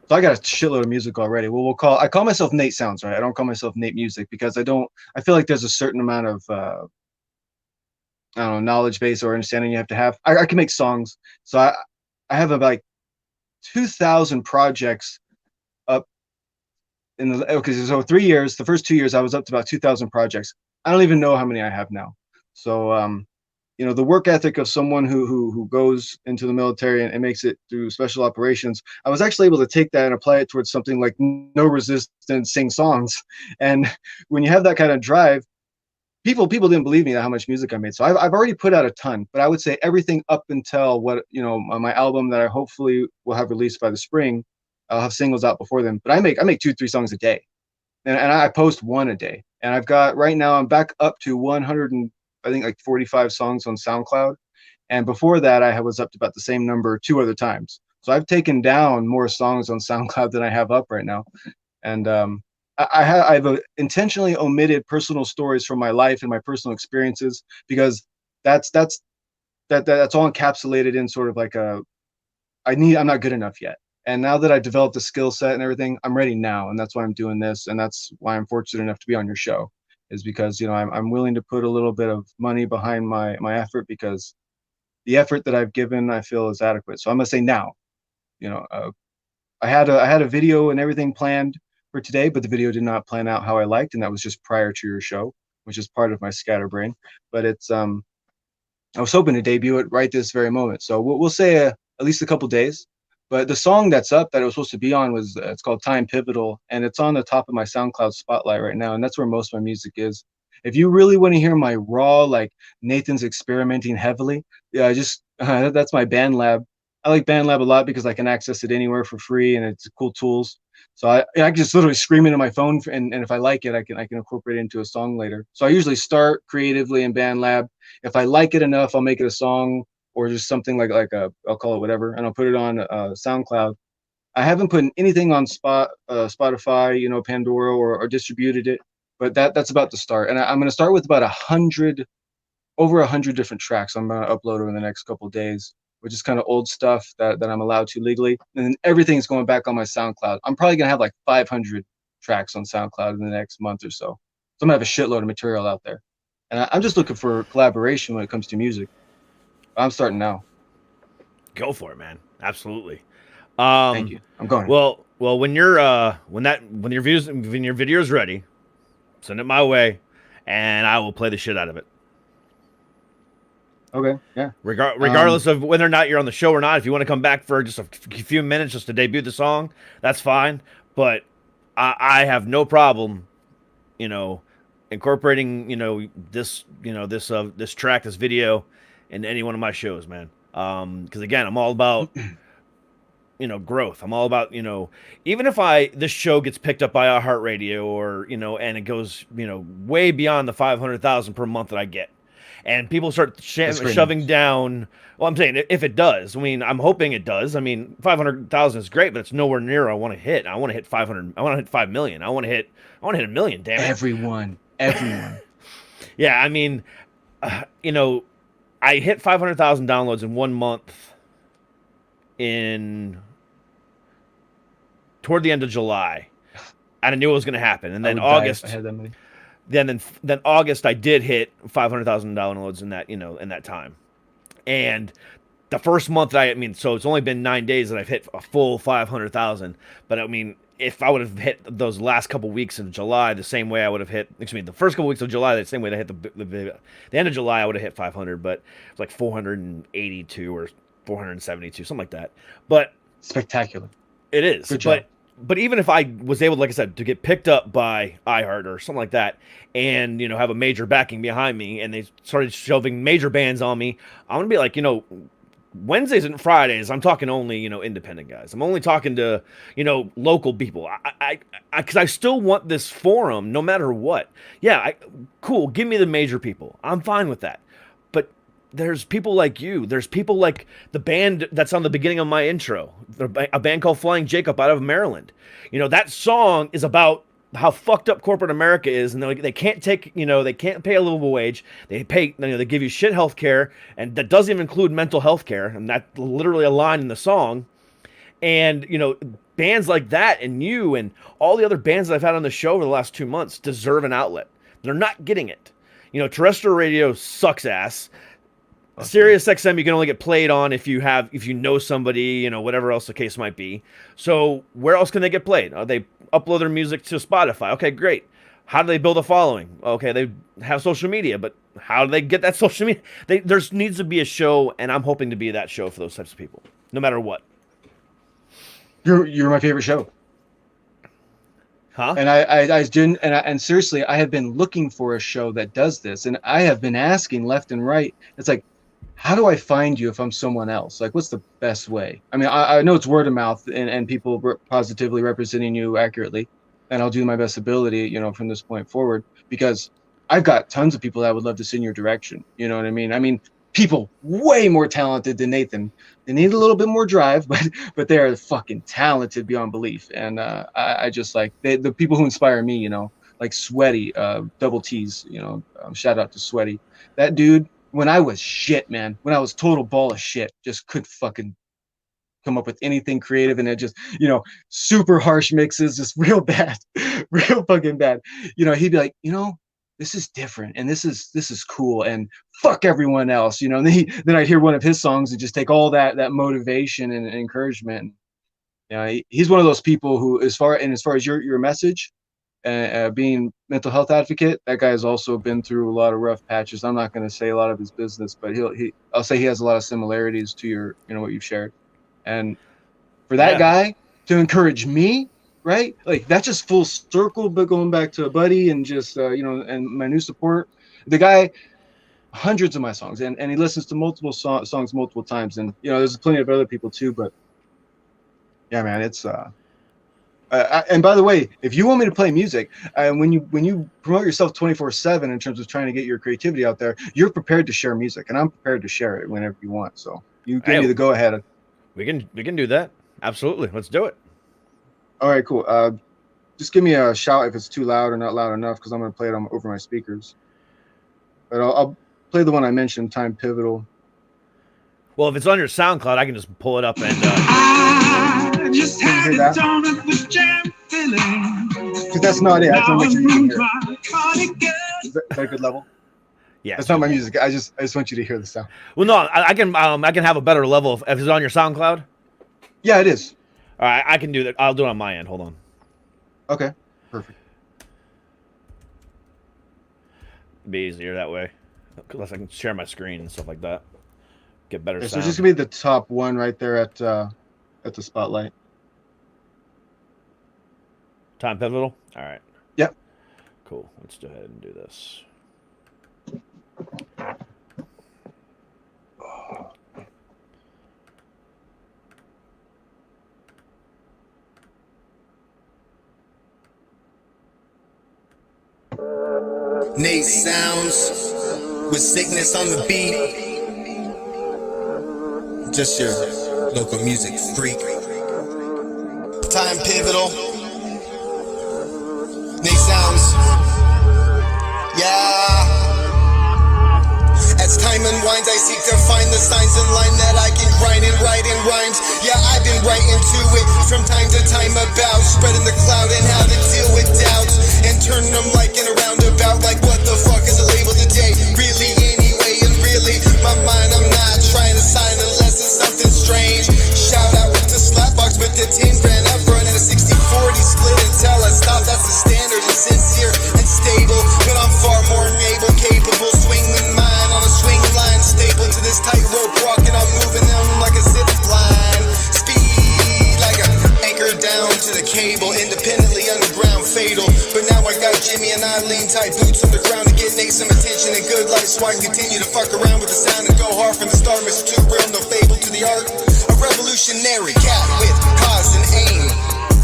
So I got a shitload of music already. Well, I call myself Nate Soundz, right? I don't call myself Nate Music, because I feel like there's a certain amount of, I don't know, knowledge base or understanding you have to have. I can make songs. So I have about like 2,000 projects up so 3 years, the first 2 years, I was up to about 2,000 projects. I don't even know how many I have now. So, the work ethic of someone who goes into the military and makes it through special operations, I was actually able to take that and apply it towards something like No Resistance, sing songs. And when you have that kind of drive, people didn't believe me how much music I made. So I've already put out a ton, but I would say everything up until my album that I hopefully will have released by the spring. I'll have singles out before then, but I make 2-3 songs a day, and I post one a day. And I've got, right now, I'm back up to 100 and I think like 45 songs on SoundCloud. And before that, I was up to about the same number 2 other times. So I've taken down more songs on SoundCloud than I have up right now. And I've intentionally omitted personal stories from my life and my personal experiences, because that's all encapsulated in sort of like I'm not good enough yet. And now that I've developed a skill set and everything, I'm ready now. And that's why I'm doing this. And that's why I'm fortunate enough to be on your show, is because, I'm willing to put a little bit of money behind my effort, because the effort that I've given, I feel, is adequate. So I'm going to say now. I had a video and everything planned for today, but the video did not plan out how I liked, and that was just prior to your show, which is part of my scatterbrain. But it's I was hoping to debut it right this very moment. So we'll say at least a couple days. But the song that's up that it was supposed to be on was it's called Time Pivotal, and it's on the top of my SoundCloud spotlight right now, and that's where most of my music is. If you really want to hear my raw, like Nathan's experimenting heavily, yeah, just that's my BandLab. I like BandLab a lot because I can access it anywhere for free, and it's cool tools. So I can just literally scream into my phone, and if I like it, I can incorporate it into a song later. So I usually start creatively in BandLab. If I like it enough, I'll make it a song or just something like a I'll call it whatever, and I'll put it on SoundCloud. I haven't put anything on Spotify, Pandora, or distributed it, but that's about to start. And I'm going to start with about over 100 different tracks. I'm going to upload over the next couple of days, which is kind of old stuff that I'm allowed to legally. And then everything's going back on my SoundCloud. I'm probably going to have like 500 tracks on SoundCloud in the next month or so. So I'm going to have a shitload of material out there. And I'm just looking for collaboration when it comes to music. I'm starting now. Go for it, man. Absolutely. Thank you. I'm going. Well, when your video is ready, send it my way, and I will play the shit out of it. Okay. Yeah. Regardless of whether or not you're on the show or not, if you want to come back for just a few minutes just to debut the song, that's fine. But I have no problem, incorporating this track, this video, in any one of my shows, man. Because again, I'm all about growth. I'm all about even if this show gets picked up by iHeartRadio or and it goes way beyond the 500,000 per month that I get, and people start shoving down. Well, I'm saying if it does, I mean, I'm hoping it does. I mean, 500,000 is great, but it's nowhere near what I want to hit. I want to hit 500. I want to hit 5 million. I want to hit 1 million. Damn it! Everyone. Yeah, I mean, I hit 500,000 downloads in 1 month toward the end of July, and I knew it was going to happen. And then August, I had that many. Then August, I did hit 500,000 downloads in that time. And the first month so it's only been 9 days that I've hit a full 500,000. But I mean, if I would have hit those last couple weeks of July the same way I would have hit, the first couple weeks of July the same way I hit the end of July, I would have hit 500, but it's like 482 or 472, something like that. But spectacular. It is. Good job. But even if I was able, like I said, to get picked up by iHeart or something like that, and have a major backing behind me, and they started shoving major bands on me, I'm gonna be like, Wednesdays and Fridays, I'm talking only, independent guys. I'm only talking to, local people. Because I still want this forum, no matter what. Yeah, cool. Give me the major people. I'm fine with that. But there's people like you. There's people like the band that's on the beginning of my intro. A band called Flying Jacob out of Maryland. That song is about how fucked up corporate America is, and they can't take, they can't pay a livable wage. They pay, they give you shit health care, and that doesn't even include mental health care, and that's literally a line in the song. And, bands like that and you and all the other bands that I've had on the show over the last 2 months deserve an outlet. They're not getting it. Terrestrial radio sucks ass. Okay. Sirius XM you can only get played on if you know somebody, whatever else the case might be. So where else can they get played? They upload their music to Spotify. Okay, great. How do they build a following? Okay, they have social media, but how do they get that social media? There needs to be a show, and I'm hoping to be that show for those types of people, no matter what. You're my favorite show. Huh? And I didn't, and seriously, I have been looking for a show that does this, and I have been asking left and right. It's like, how do I find you if I'm someone else? Like, what's the best way? I mean, I know it's word of mouth and people positively representing you accurately, and I'll do my best ability, from this point forward, because I've got tons of people that would love to send your direction. You know what I mean? I mean, people way more talented than Nathan. They need a little bit more drive, but they are fucking talented beyond belief. And I just like the people who inspire me, like Sweaty, Double T's, shout out to Sweaty. That dude, when I was shit, man, when I was total ball of shit, just couldn't fucking come up with anything creative, and it just, super harsh mixes, just real bad, real fucking bad. He'd be like, this is different, and this is cool, and fuck everyone else, and then I'd hear one of his songs and just take all that motivation and encouragement, He's one of those people who, as far as your message, being mental health advocate, that guy has also been through a lot of rough patches. I'm not going to say a lot of his business, but I'll say he has a lot of similarities to your, what you've shared. And for that guy to encourage me, right? Like, that's just full circle, but going back to a buddy and just, and my new support, the guy, hundreds of my songs, and he listens to multiple songs multiple times. And, there's plenty of other people too, but yeah, man, it's, and by the way, if you want me to play music, when you promote yourself 24/7 in terms of trying to get your creativity out there, you're prepared to share music, and I'm prepared to share it whenever you want. So you give me the go ahead. We can do that. Absolutely. Let's do it. All right, cool. Just give me a shout if it's too loud or not loud enough, because I'm going to play it over my speakers. But I'll play the one I mentioned, Time Pivotal. Well, if it's on your SoundCloud, I can just pull it up and. I just had a donut with jam filling. Because that's not it. That's not what you can hear. Is that a good level? Yeah. That's not my music. I just want you to hear the sound. Well, no, I can have a better level if it's on your SoundCloud. Yeah, it is. All right, I can do that. I'll do it on my end. Hold on. Okay, perfect. It'd be easier that way, unless I can share my screen and stuff like that. Get better sound. So just gonna be the top one right there at the spotlight. Time Pivotal. All right. Yep. Cool. Let's go ahead and do this. Nate Soundz with Sickness on the beat. Just your local music freak. Time Pivotal. Nate Soundz. Yeah. As time unwinds, I seek to find the signs in line that I can grind and write in rhymes. Yeah, I've been writing to it from time to time about spreading the cloud and how to deal with doubts and turning them like in a roundabout. Like, what the fuck is the label today? Really, anyway, and really, my mind, I'm not trying to sign unless it's something strange. Shout out to Slapbox with the 10 grand up front and a 60-40 split until I stop. That's the standard and sincere and stable, but I'm far more able, capable, swinging mine on a swing line, stable to this tightrope walking. I'm moving them like a zip line, speed like an anchor down to the cable, independently underground, fatal. But now I got Jimmy and Eileen tight boots on the ground to get Nate some attention and good life, so I can continue to fuck around with the sound and go hard from the start. Mr. Too Real, no fable to the art. A revolutionary cat with cause and aim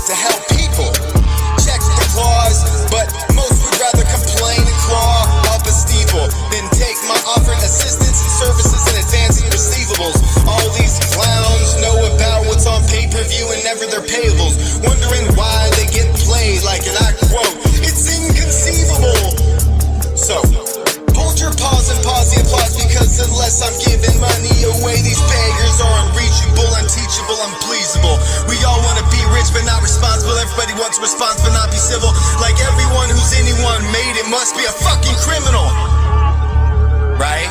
to help people. Check the clause, but most would rather complain and claw up a steeple than take my offered assistance and services and advancing receivables. All these clowns know about what's on pay-per-view and never their payables, wondering why they get played like, and I quote, it's inconceivable. So hold your pause and pause the applause, because unless I'm giving money away, these beggars are unreachable, unteachable, unpleasable. We all want to be rich but not responsible. Everybody wants a response but not be civil. Like everyone who's anyone made it must be a fucking criminal, right?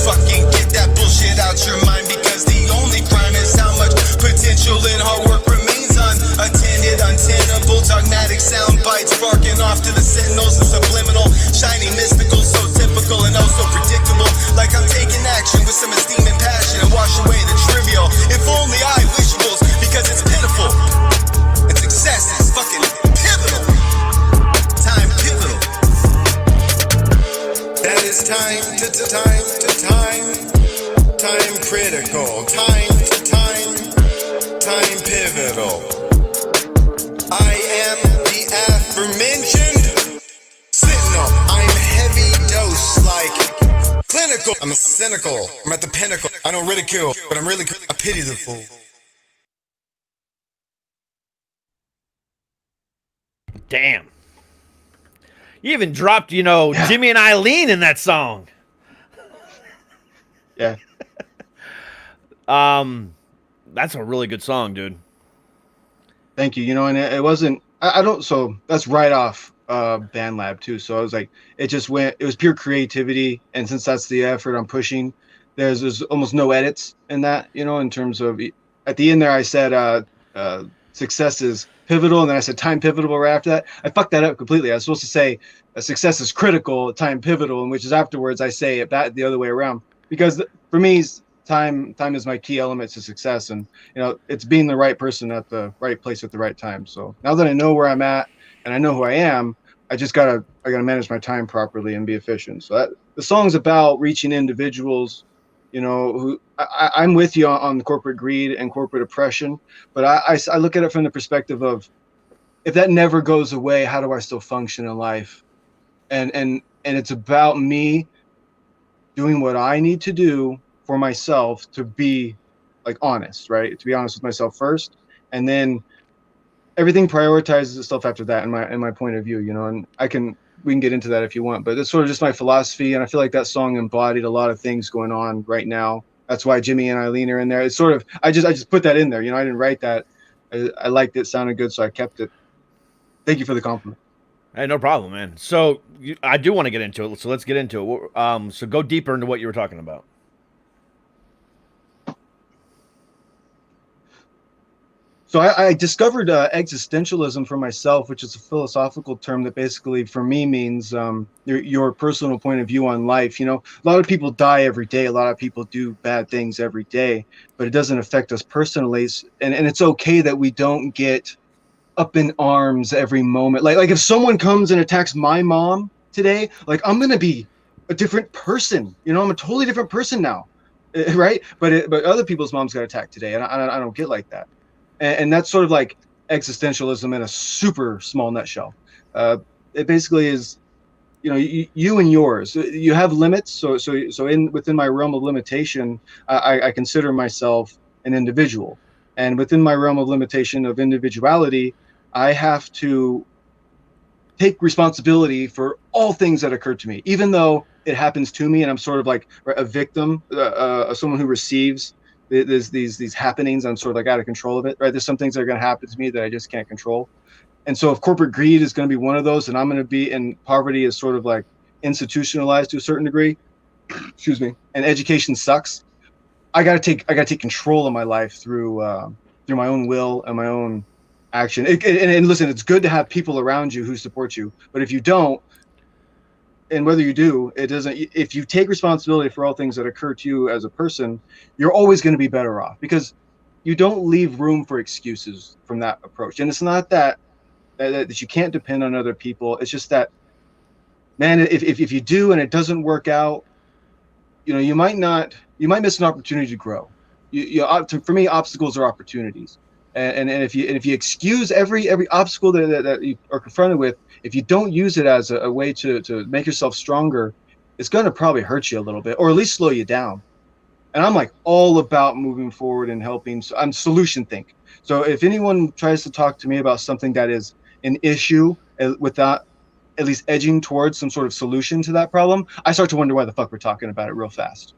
Fucking get that bullshit out your mind, because the only crime is how much potential and hard work remains unattended, untenable. Dogmatic sound bites sparking off to the sentinels and subliminal, shiny mystical, so typical and oh so predictable. Like I'm taking action with some esteem and passion and wash away the trivial. If only I wishables, because it's pitiful and success is fucking pivotal. Time pivotal. That is time critical. Time pivotal. I am the aforementioned Sentinel. I'm heavy dose like clinical. I'm a cynical. I'm at the pinnacle. I don't ridicule, but I'm really I pity the fool. Damn. You even dropped, Jimmy and Eileen in that song. Yeah. That's a really good song, dude. Thank you. And it wasn't, I don't, so that's right off Band Lab too. So I was like, it was pure creativity. And since that's the effort I'm pushing, there's almost no edits in that, in terms of at the end there I said success is pivotal, and then I said time pivotal right after that. I fucked that up completely. I was supposed to say success is critical, time pivotal, and which is afterwards I say it back the other way around, because for me time is my key element to success, and it's being the right person at the right place at the right time. So now that I know where I'm at and I know who I am, I gotta manage my time properly and be efficient. So the song's about reaching individuals, who I'm with you on corporate greed and corporate oppression, but I look at it from the perspective of, if that never goes away, how do I still function in life? And it's about me doing what I need to do for myself to be like honest, right? To be honest with myself first, and then everything prioritizes itself after that. In my point of view, and we can get into that if you want, but it's sort of just my philosophy, and I feel like that song embodied a lot of things going on right now. That's why Jimmy and Eileen are in there. It's sort of I just put that in there. I didn't write that. I liked it, sounded good, so I kept it. Thank you for the compliment. Hey, no problem, man. So I do want to get into it. So let's get into it. So go deeper into what you were talking about. So I discovered existentialism for myself, which is a philosophical term that basically for me means your personal point of view on life. A lot of people die every day. A lot of people do bad things every day, but it doesn't affect us personally. And it's okay that we don't get up in arms every moment. Like if someone comes and attacks my mom today, like I'm going to be a different person. I'm a totally different person now. Right. But other people's moms got attacked today. And I don't get like that. And that's sort of like existentialism in a super small nutshell. It basically is, you and yours. You have limits. So within my realm of limitation, I consider myself an individual. And within my realm of limitation of individuality, I have to take responsibility for all things that occur to me, even though it happens to me and I'm sort of like a victim, someone who receives these happenings. I'm sort of like out of control of it, right? There's some things that are going to happen to me that I just can't control. And so if corporate greed is going to be one of those, and I'm going to be, and poverty is sort of like institutionalized to a certain degree, excuse me, and education sucks, I got to take control of my life through my own will and my own action. And listen, it's good to have people around you who support you, but if you don't, and whether you do, it doesn't. If you take responsibility for all things that occur to you as a person, you're always going to be better off, because you don't leave room for excuses from that approach. And it's not that you can't depend on other people. It's just that, man, if you do and it doesn't work out, you might miss an opportunity to grow. For me, obstacles are opportunities. And if you excuse every obstacle that you are confronted with, if you don't use it as a way to make yourself stronger, it's going to probably hurt you a little bit, or at least slow you down. And I'm like all about moving forward and helping. So I'm solution think. So if anyone tries to talk to me about something that is an issue without at least edging towards some sort of solution to that problem, I start to wonder why the fuck we're talking about it real fast.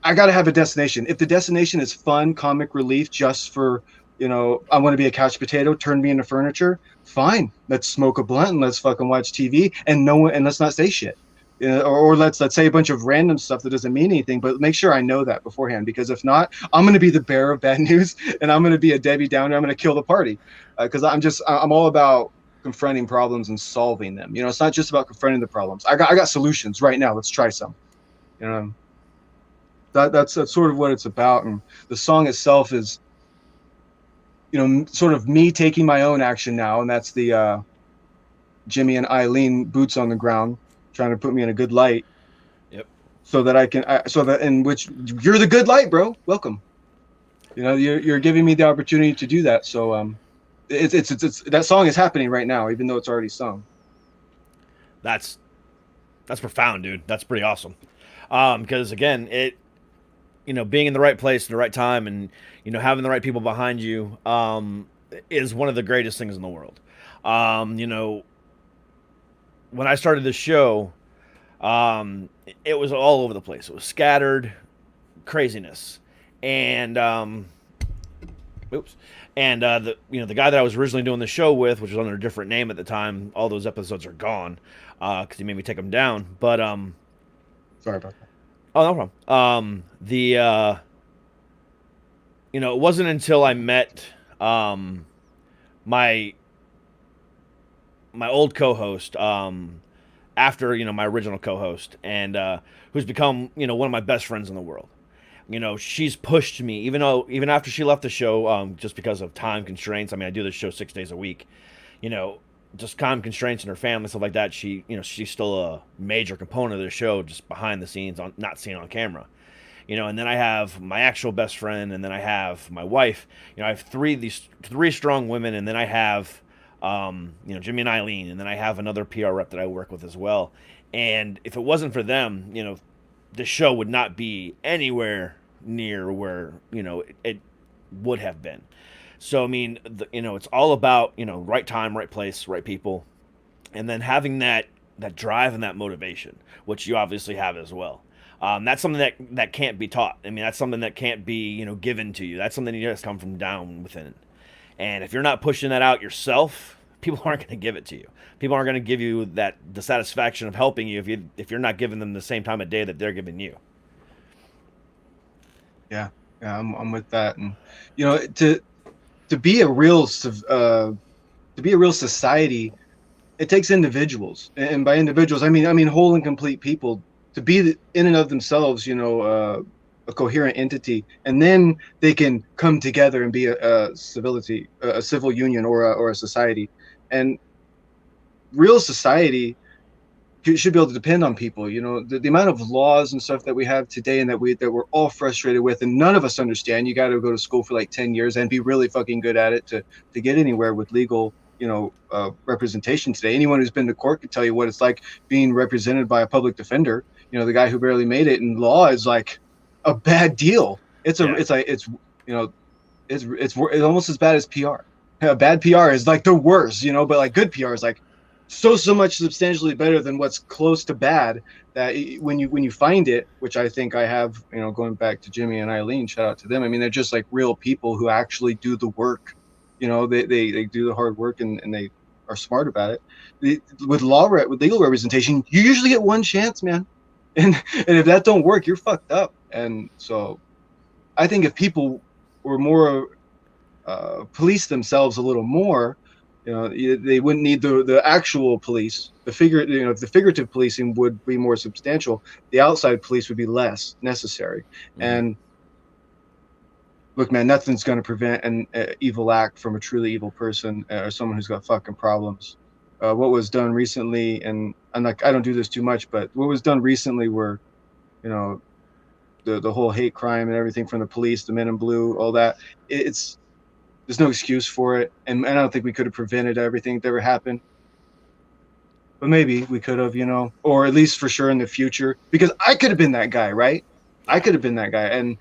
I got to have a destination. If the destination is fun, comic relief, just for, I want to be a couch potato, turn me into furniture, fine. Let's smoke a blunt and let's fucking watch TV and let's not say shit. Or let's say a bunch of random stuff that doesn't mean anything, but make sure I know that beforehand, because if not, I'm going to be the bearer of bad news and I'm going to be a Debbie Downer. I'm going to kill the party, because I'm all about confronting problems and solving them. It's not just about confronting the problems. I got solutions right now. Let's try some. That's sort of what it's about. And the song itself is, sort of me taking my own action now, and that's the Jimmy and Eileen boots on the ground, trying to put me in a good light. Yep. So that I can, in which you're the good light, bro. Welcome. You're giving me the opportunity to do that. So it's that song is happening right now, even though it's already sung. That's profound, dude. That's pretty awesome. Because again, being in the right place at the right time and, having the right people behind you, is one of the greatest things in the world. When I started this show, it was all over the place. It was scattered craziness. And, the guy that I was originally doing the show with, which was under a different name at the time, all those episodes are gone, because he made me take them down. But, sorry about that. Oh, no problem. you know, it wasn't until I met my old co-host, after, you know, my original co-host, and who's become, you know, one of my best friends in the world. You know, she's pushed me, even after she left the show, just because of time constraints. I mean, I do this show 6 days a week. You know, just time constraints and her family, stuff like that. She, you know, she's still a major component of the show, just behind the scenes, on not seen on camera. You know, and then I have my actual best friend, and then I have my wife. You know, I have these three strong women, and then I have, you know, Jimmy and Eileen, and then I have another PR rep that I work with as well. And if it wasn't for them, you know, the show would not be anywhere near where, you know, it would have been. So, I mean, you know, it's all about, you know, right time, right place, right people, and then having that drive and that motivation, which you obviously have as well. That's something that can't be taught. I mean, that's something that can't be, you know, given to you. That's something you just come from down within. And if you're not pushing that out yourself, people aren't going to give it to you. People aren't going to give you the satisfaction of helping you if you're not giving them the same time of day that they're giving you. Yeah, I'm with that. And you know, to be a real society, it takes individuals, and by individuals I mean whole and complete people, to be in and of themselves, you know, a coherent entity, and then they can come together and be a civil union, or a society. And real society should be able to depend on people. You know, the amount of laws and stuff that we have today, and that we're all frustrated with, and none of us understand. You got to go to school for like 10 years and be really fucking good at it to get anywhere with legal, you know, representation today. Anyone who's been to court could tell you what it's like being represented by a public defender. You know, the guy who barely made it in law is like a bad deal. It's almost as bad as PR. Bad PR is like the worst, you know, but like good PR is like so much substantially better than what's close to bad. That when you find it, which I think I have, you know, going back to Jimmy and Eileen, shout out to them. I mean, they're just like real people who actually do the work. You know, they do the hard work, and they are smart about it. With legal representation, you usually get one chance, man. And if that don't work, you're fucked up. And so I think if people were more police themselves a little more, you know, they wouldn't need the actual police. The figurative policing would be more substantial. The outside police would be less necessary. Mm-hmm. And look, man, nothing's going to prevent an evil act from a truly evil person, or someone who's got fucking problems. What was done recently, and I don't do this too much, but what was done recently were, you know, the whole hate crime and everything from the police, the men in blue, all that. There's no excuse for it, and I don't think we could have prevented everything that ever happened. But maybe we could have, you know, or at least for sure in the future, because I could have been that guy, right? I could have been that guy, and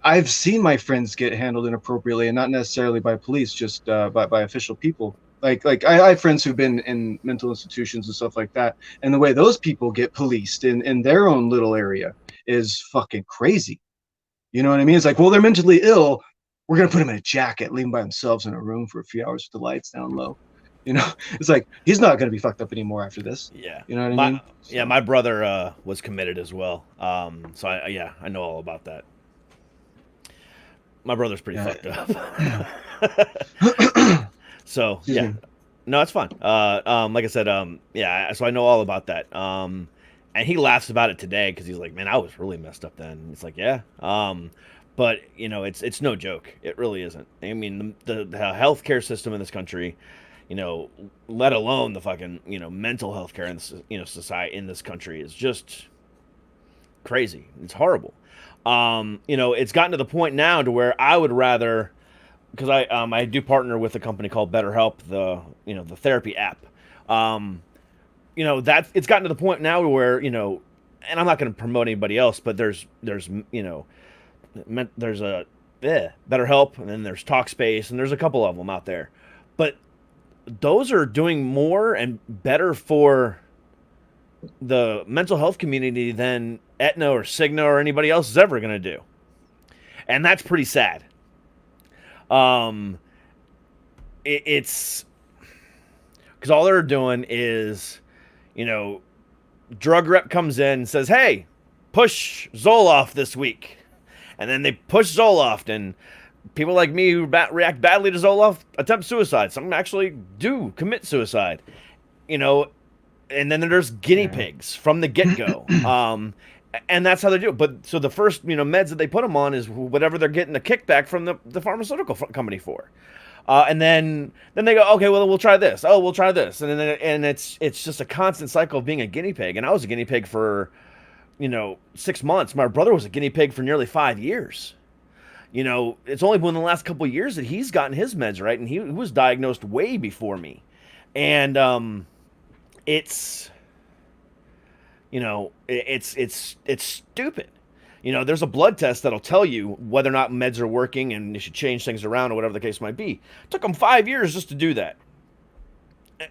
I've seen my friends get handled inappropriately, and not necessarily by police, just by official people. Like I have friends who've been in mental institutions and stuff like that, and the way those people get policed in their own little area is fucking crazy. You know what I mean? It's like, well, they're mentally ill. We're gonna put them in a jacket, leave them by themselves in a room for a few hours with the lights down low. You know, it's like he's not gonna be fucked up anymore after this. Yeah, you know what I mean? So. Yeah, my brother was committed as well. So I know all about that. My brother's pretty fucked up. So yeah, no, it's fine. Like I said, so I know all about that. And he laughs about it today because he's like, man, I was really messed up then. And it's like, yeah. But you know, it's no joke. It really isn't. I mean, the healthcare system in this country, you know, let alone the fucking, you know, mental health care in this, you know, society in this country is just crazy. It's horrible. You know, it's gotten to the point now to where I would rather, because I do partner with a company called BetterHelp, the therapy app. You know, that it's gotten to the point now where, you know, and I'm not going to promote anybody else, but there's you know, there's a BetterHelp, and then there's Talkspace, and there's a couple of them out there, but those are doing more and better for the mental health community than Aetna or Cigna or anybody else is ever going to do, and that's pretty sad. It's because all they're doing is, you know, drug rep comes in and says, hey, push Zoloft this week. and then they push Zoloft, and people like me who react badly to Zoloft attempt suicide. Some actually do commit suicide, you know. And then there's guinea pigs from the get-go. And that's how they do it. But so the first, meds that they put them on is whatever they're getting a kickback from the pharmaceutical company for. And then they go, okay, well, we'll try this. Oh, we'll try this. And it's just a constant cycle of being a guinea pig. And I was a guinea pig for, 6 months. My brother was a guinea pig for nearly 5 years. It's only been the last couple of years that he's gotten his meds right. And he was diagnosed way before me. And, it's stupid. There's a blood test that'll tell you whether or not meds are working and you should change things around or whatever the case might be. It took them 5 years just to do that.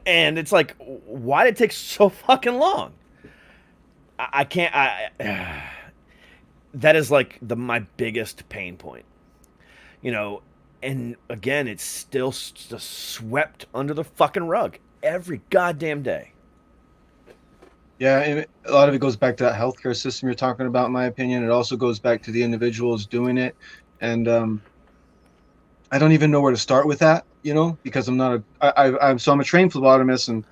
And it's like, why did it take so fucking long? I can't, that is like my biggest pain point, and again, it's still just swept under the fucking rug every goddamn day. Yeah, and a lot of it goes back to that healthcare system you're talking about, in my opinion. It also goes back to the individuals doing it. And I don't even know where to start with that, because I'm not I'm a trained phlebotomist and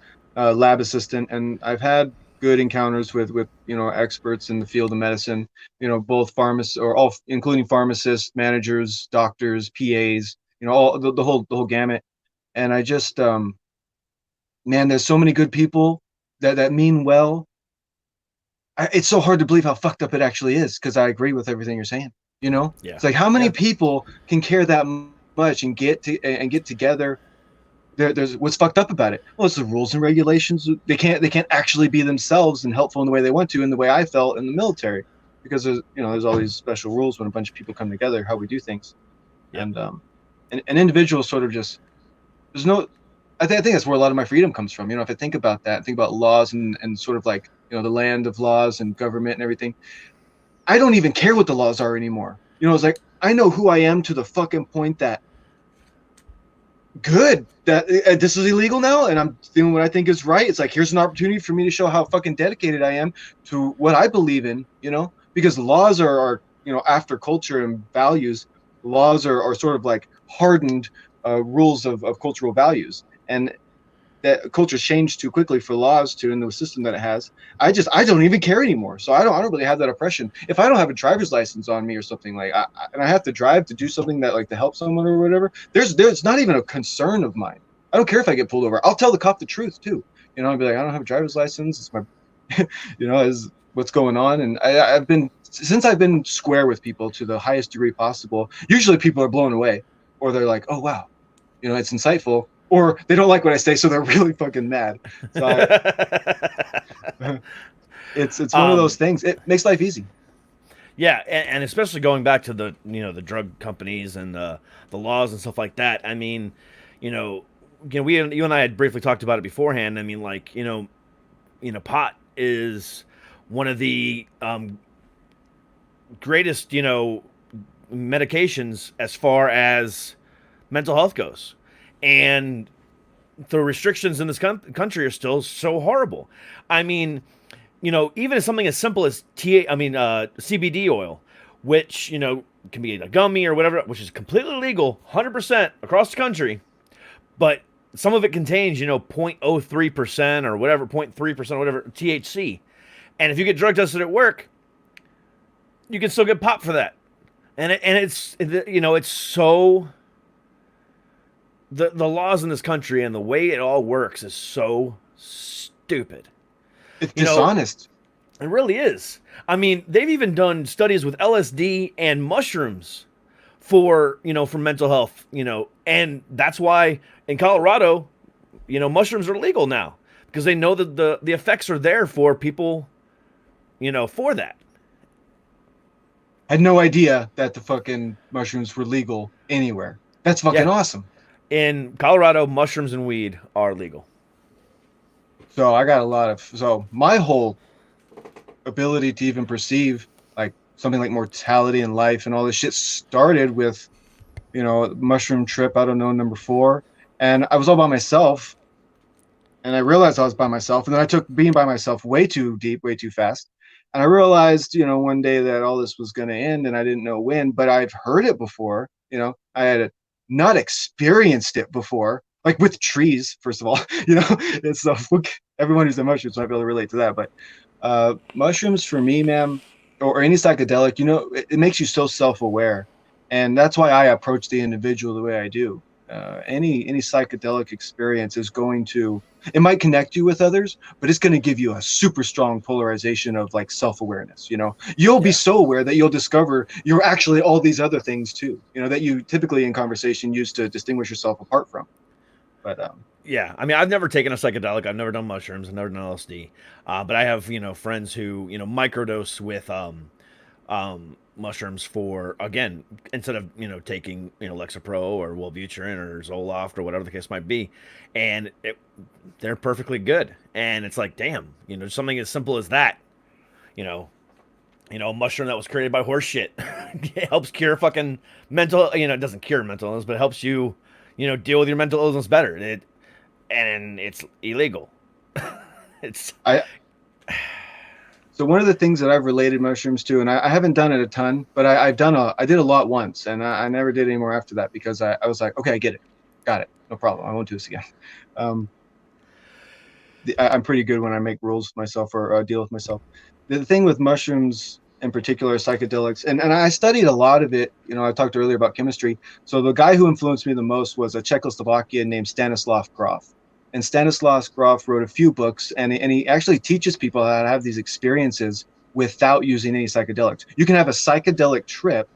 lab assistant, and I've had good encounters with experts in the field of medicine, both pharmacists including pharmacists, managers, doctors, PAs, all the whole gamut. And I just, man, there's so many good people that mean well. It's so hard to believe how fucked up it actually is, because I agree with everything you're saying. Yeah. It's like, how many people can care that much and get together? There's what's fucked up about it. Well, it's the rules and regulations. They can't actually be themselves and helpful in the way they want to, in the way I felt in the military, because there's all these special rules when a bunch of people come together, how we do things. Yeah. And an individual sort of just, there's no. I think that's where a lot of my freedom comes from. If I think about that, think about laws and sort of like, the land of laws and government and everything. I don't even care what the laws are anymore. It's like, I know who I am to the fucking point that good, that this is illegal now and I'm doing what I think is right. It's like, here's an opportunity for me to show how fucking dedicated I am to what I believe in, because laws are after culture and values, laws are sort of like hardened rules of cultural values. And that culture's changed too quickly for laws to, in the system that it has. I don't even care anymore. So I don't really have that oppression. If I don't have a driver's license on me or something, like and I have to drive to do something that, like, to help someone or whatever, there's not even a concern of mine. I don't care if I get pulled over. I'll tell the cop the truth too. I'll be like, I don't have a driver's license. It's my, is what's going on. And I've been square with people to the highest degree possible. Usually people are blown away, or they're like, oh wow, it's insightful. Or they don't like what I say, so they're really fucking mad. So it's one of those things. It makes life easy. Yeah, and especially going back to the the drug companies and the laws and stuff like that. I mean, you and I had briefly talked about it beforehand. I mean, like, pot is one of the greatest medications as far as mental health goes. And the restrictions in this country are still so horrible. I mean, even something as simple as CBD oil, which, can be a gummy or whatever, which is completely legal, 100% across the country. But some of it contains, 0.03% or whatever, 0.3%, whatever, THC. And if you get drug tested at work, you can still get popped for that. And it's so... The laws in this country and the way it all works is so stupid. It's dishonest. It really is. I mean, they've even done studies with LSD and mushrooms for mental health, and that's why in Colorado, mushrooms are legal now, because they know that the effects are there for people, for that. I had no idea that the fucking mushrooms were legal anywhere. That's fucking awesome. In Colorado, mushrooms and weed are legal. So I got so my whole ability to even perceive like something like mortality and life and all this shit started with, mushroom trip, I don't know, number 4. And I was all by myself. And I realized I was by myself. And then I took being by myself way too deep, way too fast. And I realized, one day that all this was going to end, and I didn't know when, but I've heard it before. I had not experienced it before, like with trees, first of all. It's everyone who's in mushrooms might be able to relate to that. But mushrooms for me, man, or any psychedelic, it makes you so self-aware, and that's why I approach the individual the way I do. Any psychedelic experience is it might connect you with others, but it's going to give you a super strong polarization of like self-awareness. You'll be so aware that you'll discover you're actually all these other things too, that you typically in conversation use to distinguish yourself apart from. But yeah, I mean, I've never taken a psychedelic. I've never done mushrooms. I've never done LSD. But I have, friends who, microdose with mushrooms for, again, instead of, taking, Lexapro or Wellbutrin or Zoloft or whatever the case might be. And they're perfectly good. And it's like, damn, something as simple as that, a mushroom that was created by horse shit. It helps cure fucking mental, it doesn't cure mental illness, but it helps you, deal with your mental illness better. And it's illegal. So one of the things that I've related mushrooms to, and I haven't done it a ton, but I did a lot once, and I never did any more after that because I was like, okay, I get it, got it, no problem, I won't do this again. I'm pretty good when I make rules with myself or deal with myself. The thing with mushrooms in particular, psychedelics, and I studied a lot of it. I talked earlier about chemistry. So the guy who influenced me the most was a Czechoslovakian named Stanislav Grof. And Stanislav Grof wrote a few books, and he actually teaches people how to have these experiences without using any psychedelics. You can have a psychedelic trip.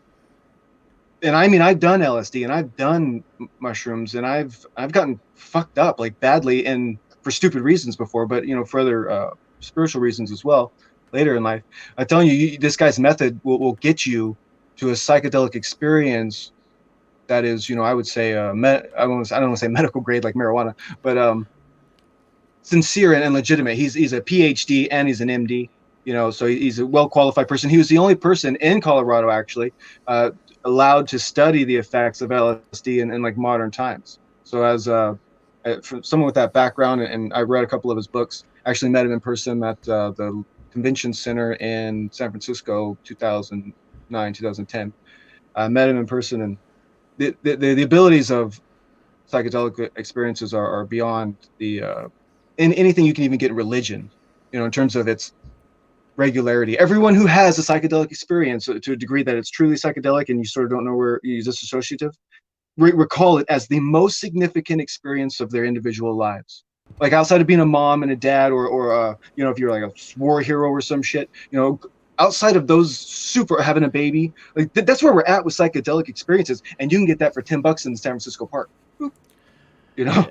And I mean, I've done LSD and I've done mushrooms, and I've gotten fucked up like badly and for stupid reasons before, but for other spiritual reasons as well later in life. I'm telling you, this guy's method will get you to a psychedelic experience that is, I would say, I don't want to say medical grade like marijuana, but sincere and legitimate. He's a PhD and he's an MD, so he's a well-qualified person. He was the only person in Colorado actually allowed to study the effects of LSD in like modern times. So as for someone with that background, and I read a couple of his books, actually met him in person at the convention center in San Francisco, 2009, 2010. I met him in person, and the abilities of psychedelic experiences are beyond anything you can even get in religion, in terms of its regularity. Everyone who has a psychedelic experience to a degree that it's truly psychedelic and you sort of don't know where you're disassociative, recall it as the most significant experience of their individual lives. Like outside of being a mom and a dad, or if you're like a war hero or some shit, outside of those having a baby, like that's where we're at with psychedelic experiences, and you can get that for $10 in the San Francisco park, Yeah.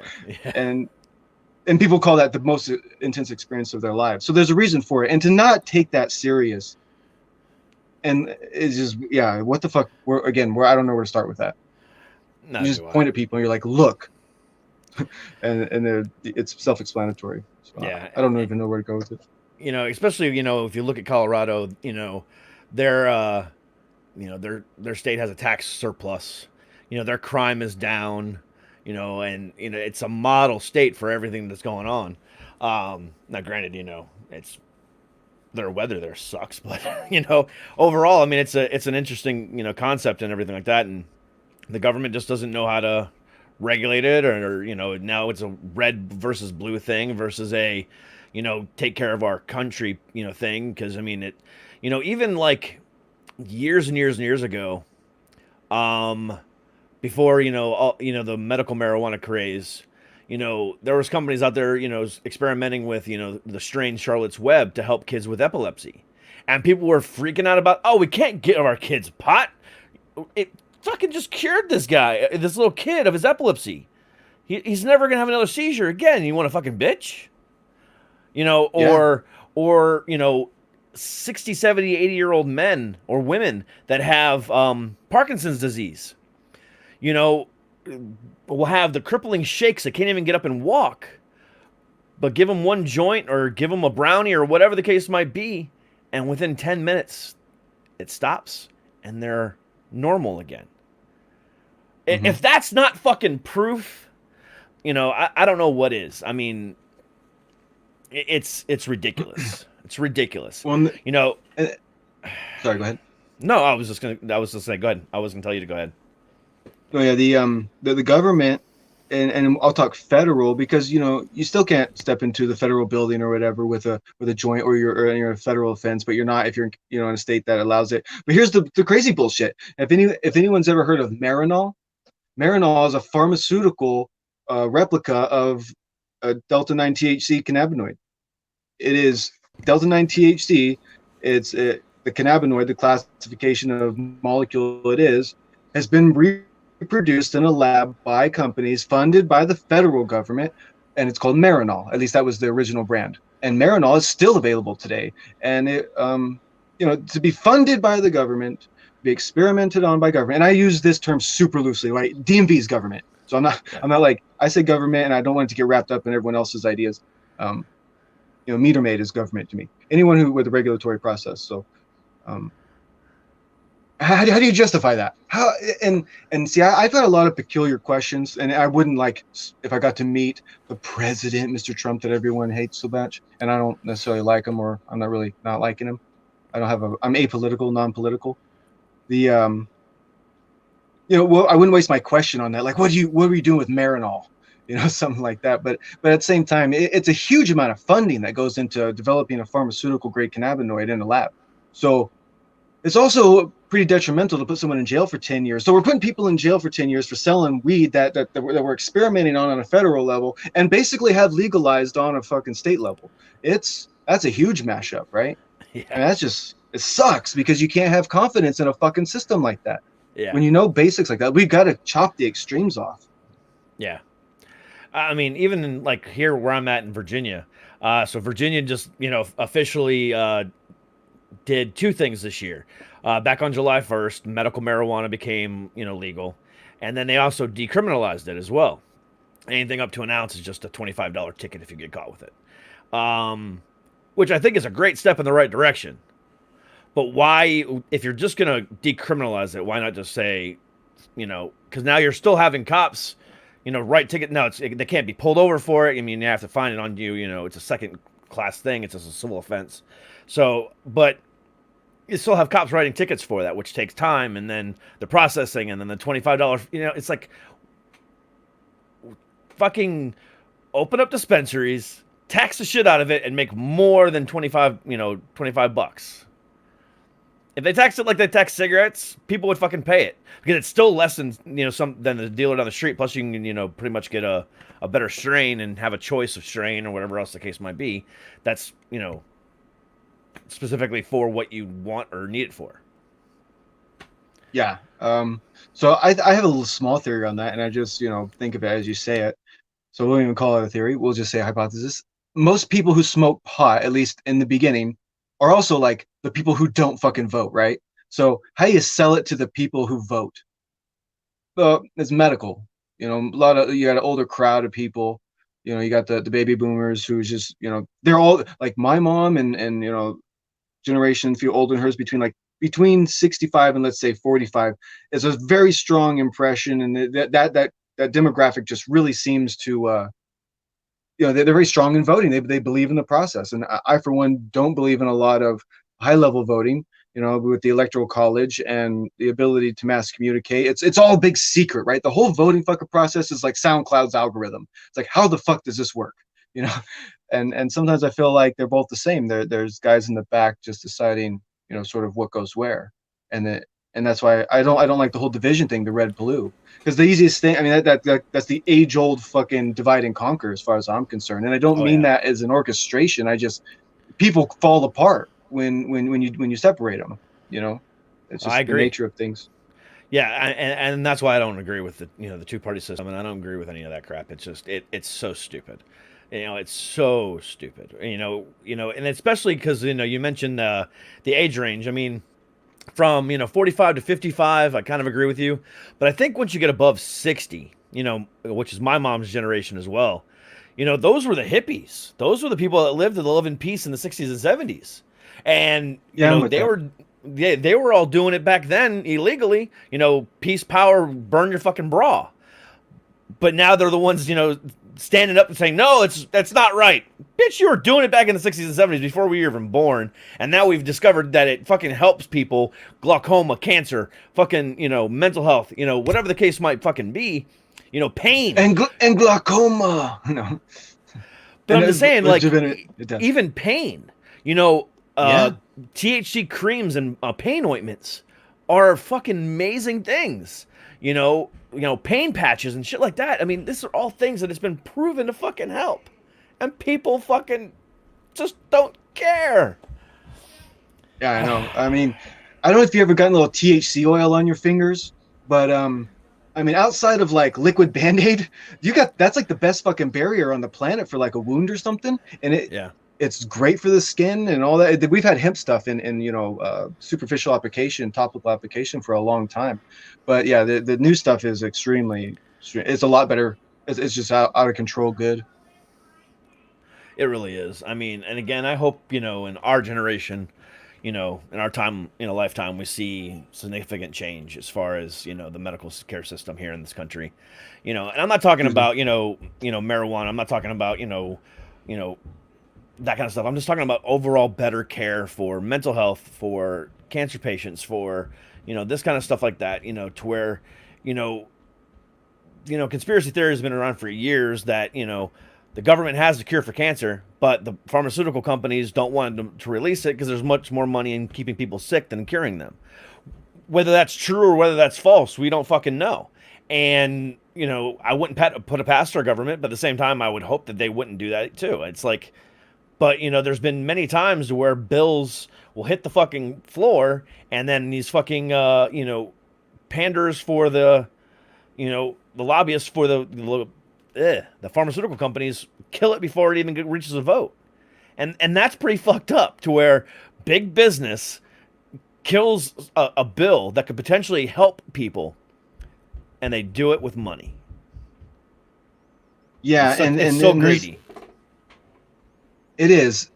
And people call that the most intense experience of their lives. So there's a reason for it, and to not take that serious, and it's just what the fuck. I don't know where to start with that. You just point at people and you're like, look, and it's self-explanatory. So yeah, I don't even know where to go with it. Especially, if you look at Colorado, their state has a tax surplus. Their crime is down, and, it's a model state for everything that's going on. Now, granted, it's their weather there sucks, but, overall, I mean, it's an interesting, concept and everything like that. And the government just doesn't know how to regulate it, or now it's a red versus blue thing versus a, take care of our country, thing. Because I mean, it, even like years and years and years ago, before the medical marijuana craze, there was companies out there, experimenting with the strain Charlotte's Web to help kids with epilepsy, and people were freaking out about, we can't give our kids pot. It fucking just cured this little kid of his epilepsy. He's never gonna have another seizure again. You want to fucking bitch? Or 60, 70, 80-year-old men or women that have Parkinson's disease, will have the crippling shakes. They can't even get up and walk. But give them one joint or give them a brownie or whatever the case might be, and within 10 minutes, it stops and they're normal again. Mm-hmm. If that's not fucking proof, I don't know what is. I mean, it's ridiculous. It's ridiculous. Well, You know, sorry, go ahead. no, I was just saying, go ahead. I was gonna tell you to go ahead. Oh yeah, the government, and I'll talk federal because you still can't step into the federal building or whatever with a joint or you're a federal offense, but you're not if you're in a state that allows it. But here's the crazy bullshit. If anyone's ever heard of Marinol, Marinol is a pharmaceutical replica of a delta 9 THC cannabinoid. It is delta 9 THC. It's the cannabinoid, the classification of molecule it is, has been reproduced in a lab by companies funded by the federal government, and it's called Marinol. At least that was the original brand. And Marinol is still available today. And it, to be funded by the government, be experimented on by government. And I use this term super loosely, right? DMV's government. So I'm not like, I say government, and I don't want it to get wrapped up in everyone else's ideas. Meter Maid is government to me. Anyone who with a regulatory process. So, how do you justify that? How and see, I've got a lot of peculiar questions, and I wouldn't like if I got to meet the president, Mr. Trump, that everyone hates so much, and I don't necessarily like him, or I'm not really not liking him. I'm apolitical, non-political. Well, I wouldn't waste my question on that. Like, what were you doing with Marinol? Something like that. But at the same time, it's a huge amount of funding that goes into developing a pharmaceutical grade cannabinoid in a lab. So it's also pretty detrimental to put someone in jail for 10 years. So we're putting people in jail for 10 years for selling weed that we're experimenting on a federal level and basically have legalized on a fucking state level. That's a huge mashup, right? Yeah. And it sucks because you can't have confidence in a fucking system like that. Yeah. When you know basics like that, we've got to chop the extremes off. Yeah. I mean, even in, like here where I'm at in Virginia. So Virginia just, officially did two things this year. Back on July 1st, medical marijuana became, legal. And then they also decriminalized it as well. Anything up to an ounce is just a $25 ticket if you get caught with it. Which I think is a great step in the right direction. But why, if you're just going to decriminalize it, why not just say, because now you're still having cops, write ticket. No, they can't be pulled over for it. I mean, you have to find it on you. It's a second class thing. It's just a civil offense. So, but you still have cops writing tickets for that, which takes time, and then the processing, and then the $25. It's like fucking open up dispensaries, tax the shit out of it, and make more than $25. If they tax it like they tax cigarettes, people would fucking pay it because it's still less than than the dealer down the street. Plus, you can pretty much get a better strain and have a choice of strain or whatever else the case might be. That's specifically for what you want or need it for. Yeah. So I have a little small theory on that, and I just think of it as you say it. So we won't even call it a theory. We'll just say a hypothesis. Most people who smoke pot, at least in the beginning, are also like the people who don't fucking vote, right? So how do you sell it to the people who vote? It's medical. You got an older crowd of people. You got the baby boomers who's just, they're all like my mom and generation few older than hers between 65 and let's say 45 is a very strong impression, and that demographic just really seems to they're very strong in voting. They believe in the process, and I for one don't believe in a lot of high level voting. With the electoral college and the ability to mass communicate, it's all a big secret, right? The whole voting fucking process is like SoundCloud's algorithm. It's like, how the fuck does this work? And sometimes I feel like they're both the same. There's guys in the back just deciding, sort of what goes where, and that's why I don't like the whole division thing, the red blue, because the easiest thing. I mean, that's the age old fucking divide and conquer as far as I'm concerned, and I don't mean that as an orchestration. People fall apart when you separate them. It's just the nature of things. Yeah, and that's why I don't agree with the two-party system, and I don't agree with any of that crap. It's just it's so stupid. It's so stupid. And especially because you mentioned the age range. I mean, from 45 to 55, I kind of agree with you, but I think once you get above 60, which is my mom's generation as well, those were the hippies. Those were the people that lived in peace in the 60s and 70s, and they were all doing it back then illegally. Peace, power, burn your fucking bra. but now they're the ones, standing up and saying, no, that's not right. Bitch, you were doing it back in the 60s and 70s before we were even born. And now we've discovered that it fucking helps people, glaucoma, cancer, fucking, mental health, whatever the case might fucking be, pain. And glaucoma. No. But I'm just saying, like, it even pain, THC creams and pain ointments are fucking amazing things. Pain patches and shit like that. I mean, these are all things that it's been proven to fucking help. And people fucking just don't care. Yeah, I know. I mean, I don't know if you ever gotten a little THC oil on your fingers, but I mean, outside of like liquid Band-Aid, that's like the best fucking barrier on the planet for like a wound or something. And it's great for the skin and all that. We've had hemp stuff in superficial application, topical application for a long time. But yeah, the new stuff is it's a lot better. It's just out of control good. It really is. I mean, and again, I hope, in our generation, in our time, lifetime, we see significant change as far as, the medical care system here in this country. And I'm not talking about, marijuana. I'm not talking about, that kind of stuff. I'm just talking about overall better care for mental health, for cancer patients, for, this kind of stuff like that, to where, conspiracy theory has been around for years that, the government has the cure for cancer, but the pharmaceutical companies don't want them to release it because there's much more money in keeping people sick than curing them. Whether that's true or whether that's false, we don't fucking know. And, I wouldn't put it past our government, but at the same time, I would hope that they wouldn't do that too. It's like, but, there's been many times where bills will hit the fucking floor and then these fucking, panders for the lobbyists for the pharmaceutical companies kill it before it even reaches a vote. And that's pretty fucked up to where big business kills a bill that could potentially help people and they do it with money. Yeah. It's so greedy. It is.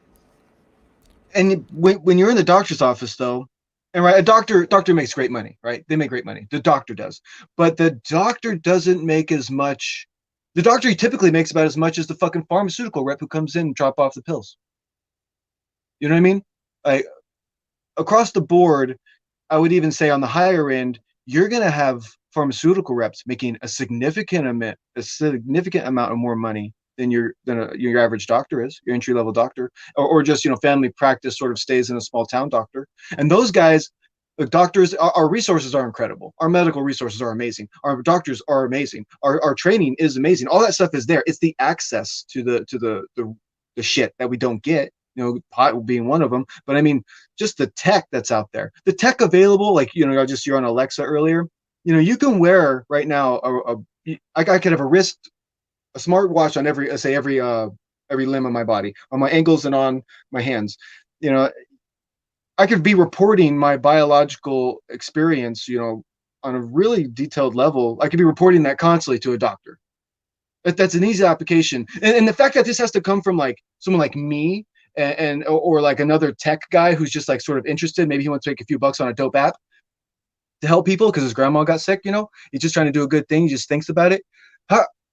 And when you're in the doctor's office though, and right, a doctor makes great money, right? They make great money. The doctor does. But the doctor doesn't make as much. The doctor typically makes about as much as the fucking pharmaceutical rep who comes in and drop off the pills. You know what I mean? Like across the board, I would even say on the higher end, you're gonna have pharmaceutical reps making a significant amount of more money than your average doctor is, your entry level doctor, or just family practice sort of stays in a small town doctor. And those guys, the doctors, our resources are incredible. Our medical resources are amazing. Our doctors are amazing. Our training is amazing. All that stuff is there. It's the access to the shit that we don't get. Pot being one of them. But I mean, just the tech that's out there, the tech available. Like you're on Alexa earlier. You can wear right now. I could have a smartwatch on every limb of my body, on my ankles and on my hands. I could be reporting my biological experience, on a really detailed level. I could be reporting that constantly to a doctor. That's an easy application. And the fact that this has to come from like someone like me or like another tech guy who's just like sort of interested, maybe he wants to make a few bucks on a dope app to help people because his grandma got sick, he's just trying to do a good thing. He just thinks about it.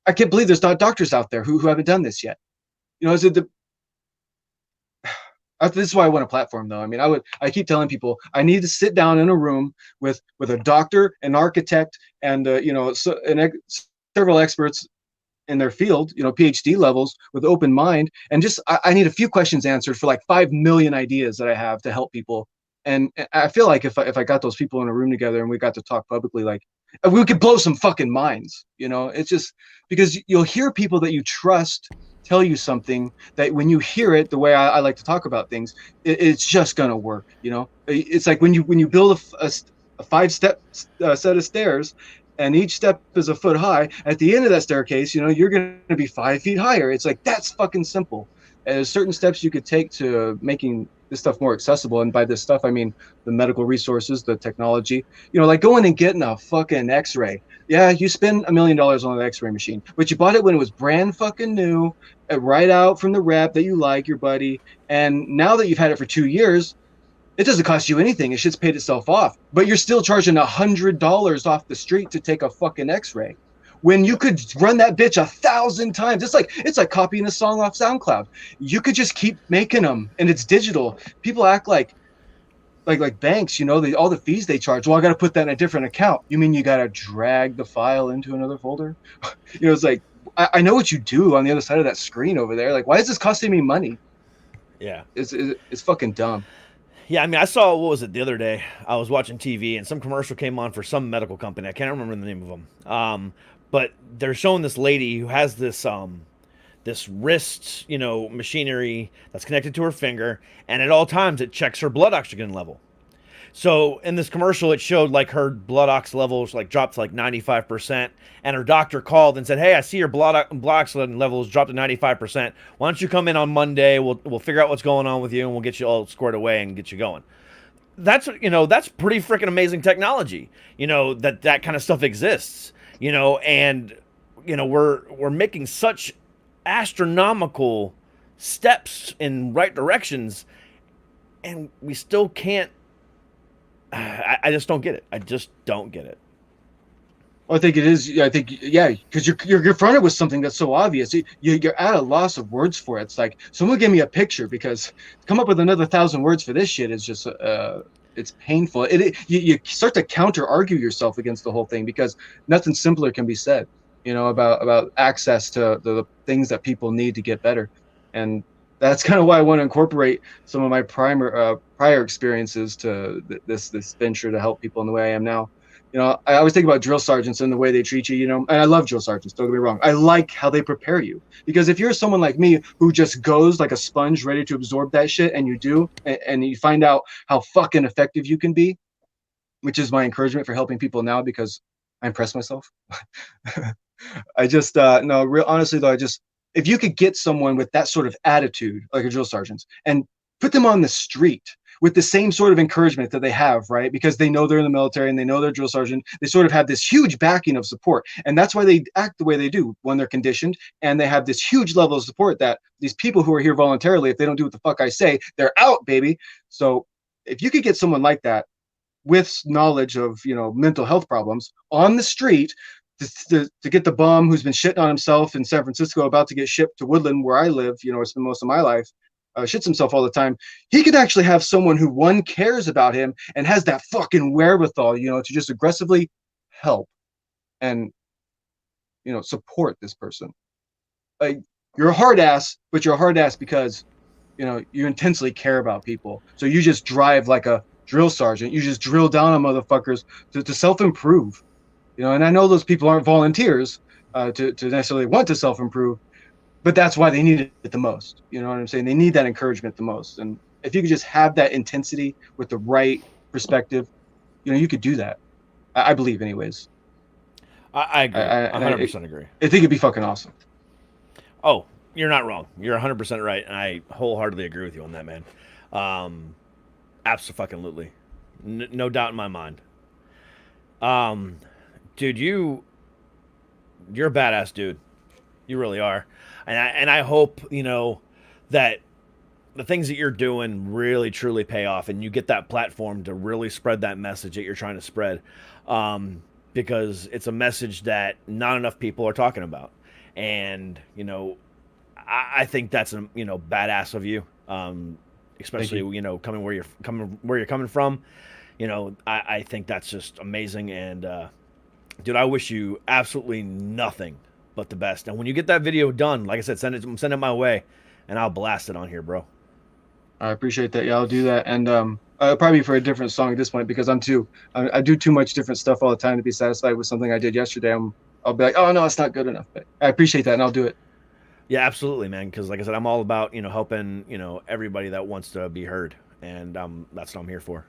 I can't believe there's not doctors out there who haven't done this yet. This is why I want a platform, though. I mean, I keep telling people I need to sit down in a room with a doctor, an architect, and several experts in their field, PhD levels with open mind, and just I need a few questions answered for like 5 million ideas that I have to help people. And I feel like if I got those people in a room together and we got to talk publicly, like we could blow some fucking minds. It's just because you'll hear people that you trust tell you something that when you hear it, the way I like to talk about things, it's just gonna work. It's like when you build a 5-step set of stairs, and each step is a foot high. At the end of that staircase, you're gonna be 5 feet higher. It's like that's fucking simple. And there's certain steps you could take to making this stuff more accessible. And by this stuff, I mean the medical resources, the technology. Like going and getting a fucking X-ray. Yeah, you spend $1 million on an X-ray machine, but you bought it when it was brand fucking new, right out from the rep that you like, your buddy. And now that you've had it for 2 years, it doesn't cost you anything. It shit's paid itself off. But you're still charging $100 off the street to take a fucking X-ray. when you could run that bitch 1,000 times. It's like copying a song off SoundCloud. You could just keep making them, and it's digital. People act like banks, all the fees they charge. Well, I got to put that in a different account. You mean you got to drag the file into another folder? It's like, I know what you do on the other side of that screen over there. Like, why is this costing me money? Yeah. It's fucking dumb. Yeah, I mean, I saw, what was it, the other day? I was watching TV, and some commercial came on for some medical company. I can't remember the name of them. But they're showing this lady who has this wrist, machinery that's connected to her finger, and at all times it checks her blood oxygen level. So in this commercial, it showed like her blood ox levels like dropped to like 95%, and her doctor called and said, "Hey, I see your blood oxygen levels dropped to 95%. Why don't you come in on Monday? We'll figure out what's going on with you, and we'll get you all squared away and get you going." That's pretty freaking amazing technology. That kind of stuff exists. And we're making such astronomical steps in right directions, and we still can't. I just don't get it. I just don't get it. Well, I think it is. I think, yeah, because you're confronted with something that's so obvious. You're at a loss of words for it. It's like, someone give me a picture, because to come up with another 1,000 words for this shit is just it's painful. You start to counter argue yourself against the whole thing, because nothing simpler can be said, about access to the things that people need to get better. And that's kind of why I want to incorporate some of my prior experiences to this venture to help people in the way I am now. I always think about drill sergeants and the way they treat you, and I love drill sergeants, don't get me wrong. I like how they prepare you, because if you're someone like me who just goes like a sponge ready to absorb that shit, and you do, and you find out how fucking effective you can be, which is my encouragement for helping people now, because I impress myself. I just, honestly though, if you could get someone with that sort of attitude, like a drill sergeant, and put them on the street with the same sort of encouragement that they have, right? Because they know they're in the military and they know they're drill sergeant. They sort of have this huge backing of support. And that's why they act the way they do, when they're conditioned. And they have this huge level of support that these people who are here voluntarily, if they don't do what the fuck I say, they're out, baby. So if you could get someone like that with knowledge of, mental health problems on the street, to get the bum who's been shitting on himself in San Francisco about to get shipped to Woodland, where I live, I spend most of my life, shits himself all the time. He could actually have someone who, one, cares about him and has that fucking wherewithal, to just aggressively help and, support this person. Like, you're a hard ass, but you're a hard ass because, you intensely care about people. So you just drive like a drill sergeant. You just drill down on motherfuckers to self-improve. And I know those people aren't volunteers to necessarily want to self-improve, but that's why they need it the most. You know what I'm saying? They need that encouragement the most. And if you could just have that intensity with the right perspective, you could do that. I believe, anyways. I agree. 100% agree. I think it'd be fucking awesome. Oh, you're not wrong. You're 100% right, and I wholeheartely agree with you on that, man. Absolutely. No doubt in my mind. Dude, you're a badass dude. You really are. And I hope, that the things that you're doing really, truly pay off, and you get that platform to really spread that message that you're trying to spread. Because it's a message that not enough people are talking about. And, I think that's, badass of you. Especially, coming where you're coming from. I think that's just amazing. And, dude, I wish you absolutely nothing but the best. And when you get that video done, like I said, send it my way, and I'll blast it on here, bro. I appreciate that. Yeah, I'll do that. And probably for a different song at this point, because I do too much different stuff all the time to be satisfied with something I did yesterday. I'll be like, oh no, it's not good enough. But I appreciate that, and I'll do it. Yeah, absolutely, man. Because like I said, I'm all about helping everybody that wants to be heard, and that's what I'm here for.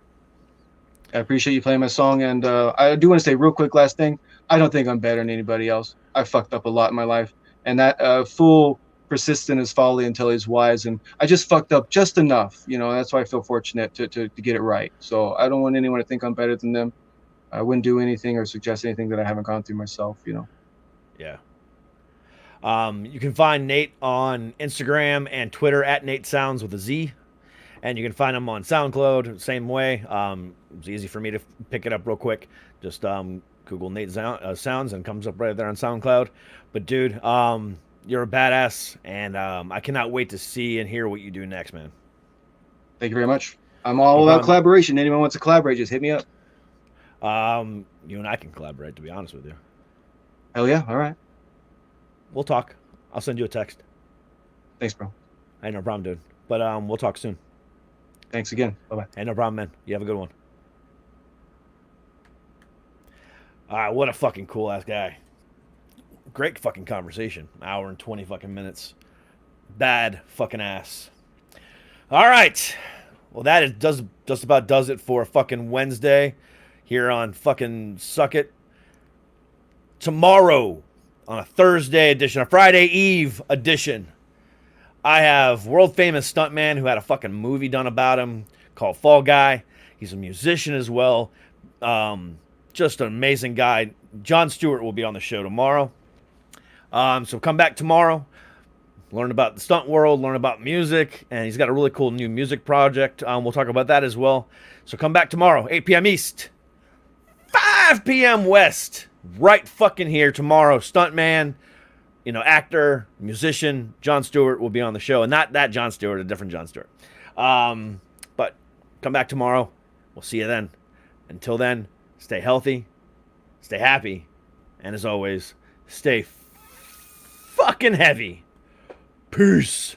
I appreciate you playing my song, and I do want to say real quick, last thing. I don't think I'm better than anybody else. I fucked up a lot in my life, and that fool persistent is folly until he's wise, and I just fucked up just enough. That's why I feel fortunate to get it right. So I don't want anyone to think I'm better than them. I wouldn't do anything or suggest anything that I haven't gone through myself. Yeah. You can find Nate on Instagram and Twitter at Nate Soundz with a Z. And you can find him on SoundCloud, same way. It's easy for me to pick it up real quick. Just Google Nate Soundz and comes up right there on SoundCloud. But dude, you're a badass, and I cannot wait to see and hear what you do next, man. Thank you very much. I'm all about collaboration. Anyone wants to collaborate, just hit me up. You and I can collaborate, to be honest with you. Hell yeah! All right. We'll talk. I'll send you a text. Thanks, bro. Hey, no problem, dude. But we'll talk soon. Thanks again. Bye-bye. Hey, no problem, man. You have a good one. All right, what a fucking cool-ass guy. Great fucking conversation. Hour and 20 fucking minutes. Bad fucking ass. All right. Well, that just about does it for fucking Wednesday here on fucking Suck It. Tomorrow, on a Thursday edition, a Friday Eve edition, I have world-famous stuntman who had a fucking movie done about him called Fall Guy. He's a musician as well. Just an amazing guy. Jon Stewart will be on the show tomorrow. So come back tomorrow. Learn about the stunt world, learn about music, and he's got a really cool new music project. We'll talk about that as well. So come back tomorrow, 8 p.m. East, 5 p.m. West, right fucking here tomorrow. Stuntman, actor, musician, Jon Stewart will be on the show. And not that Jon Stewart, a different Jon Stewart. But come back tomorrow. We'll see you then. Until then, stay healthy, stay happy, and as always, stay fucking heavy. Peace.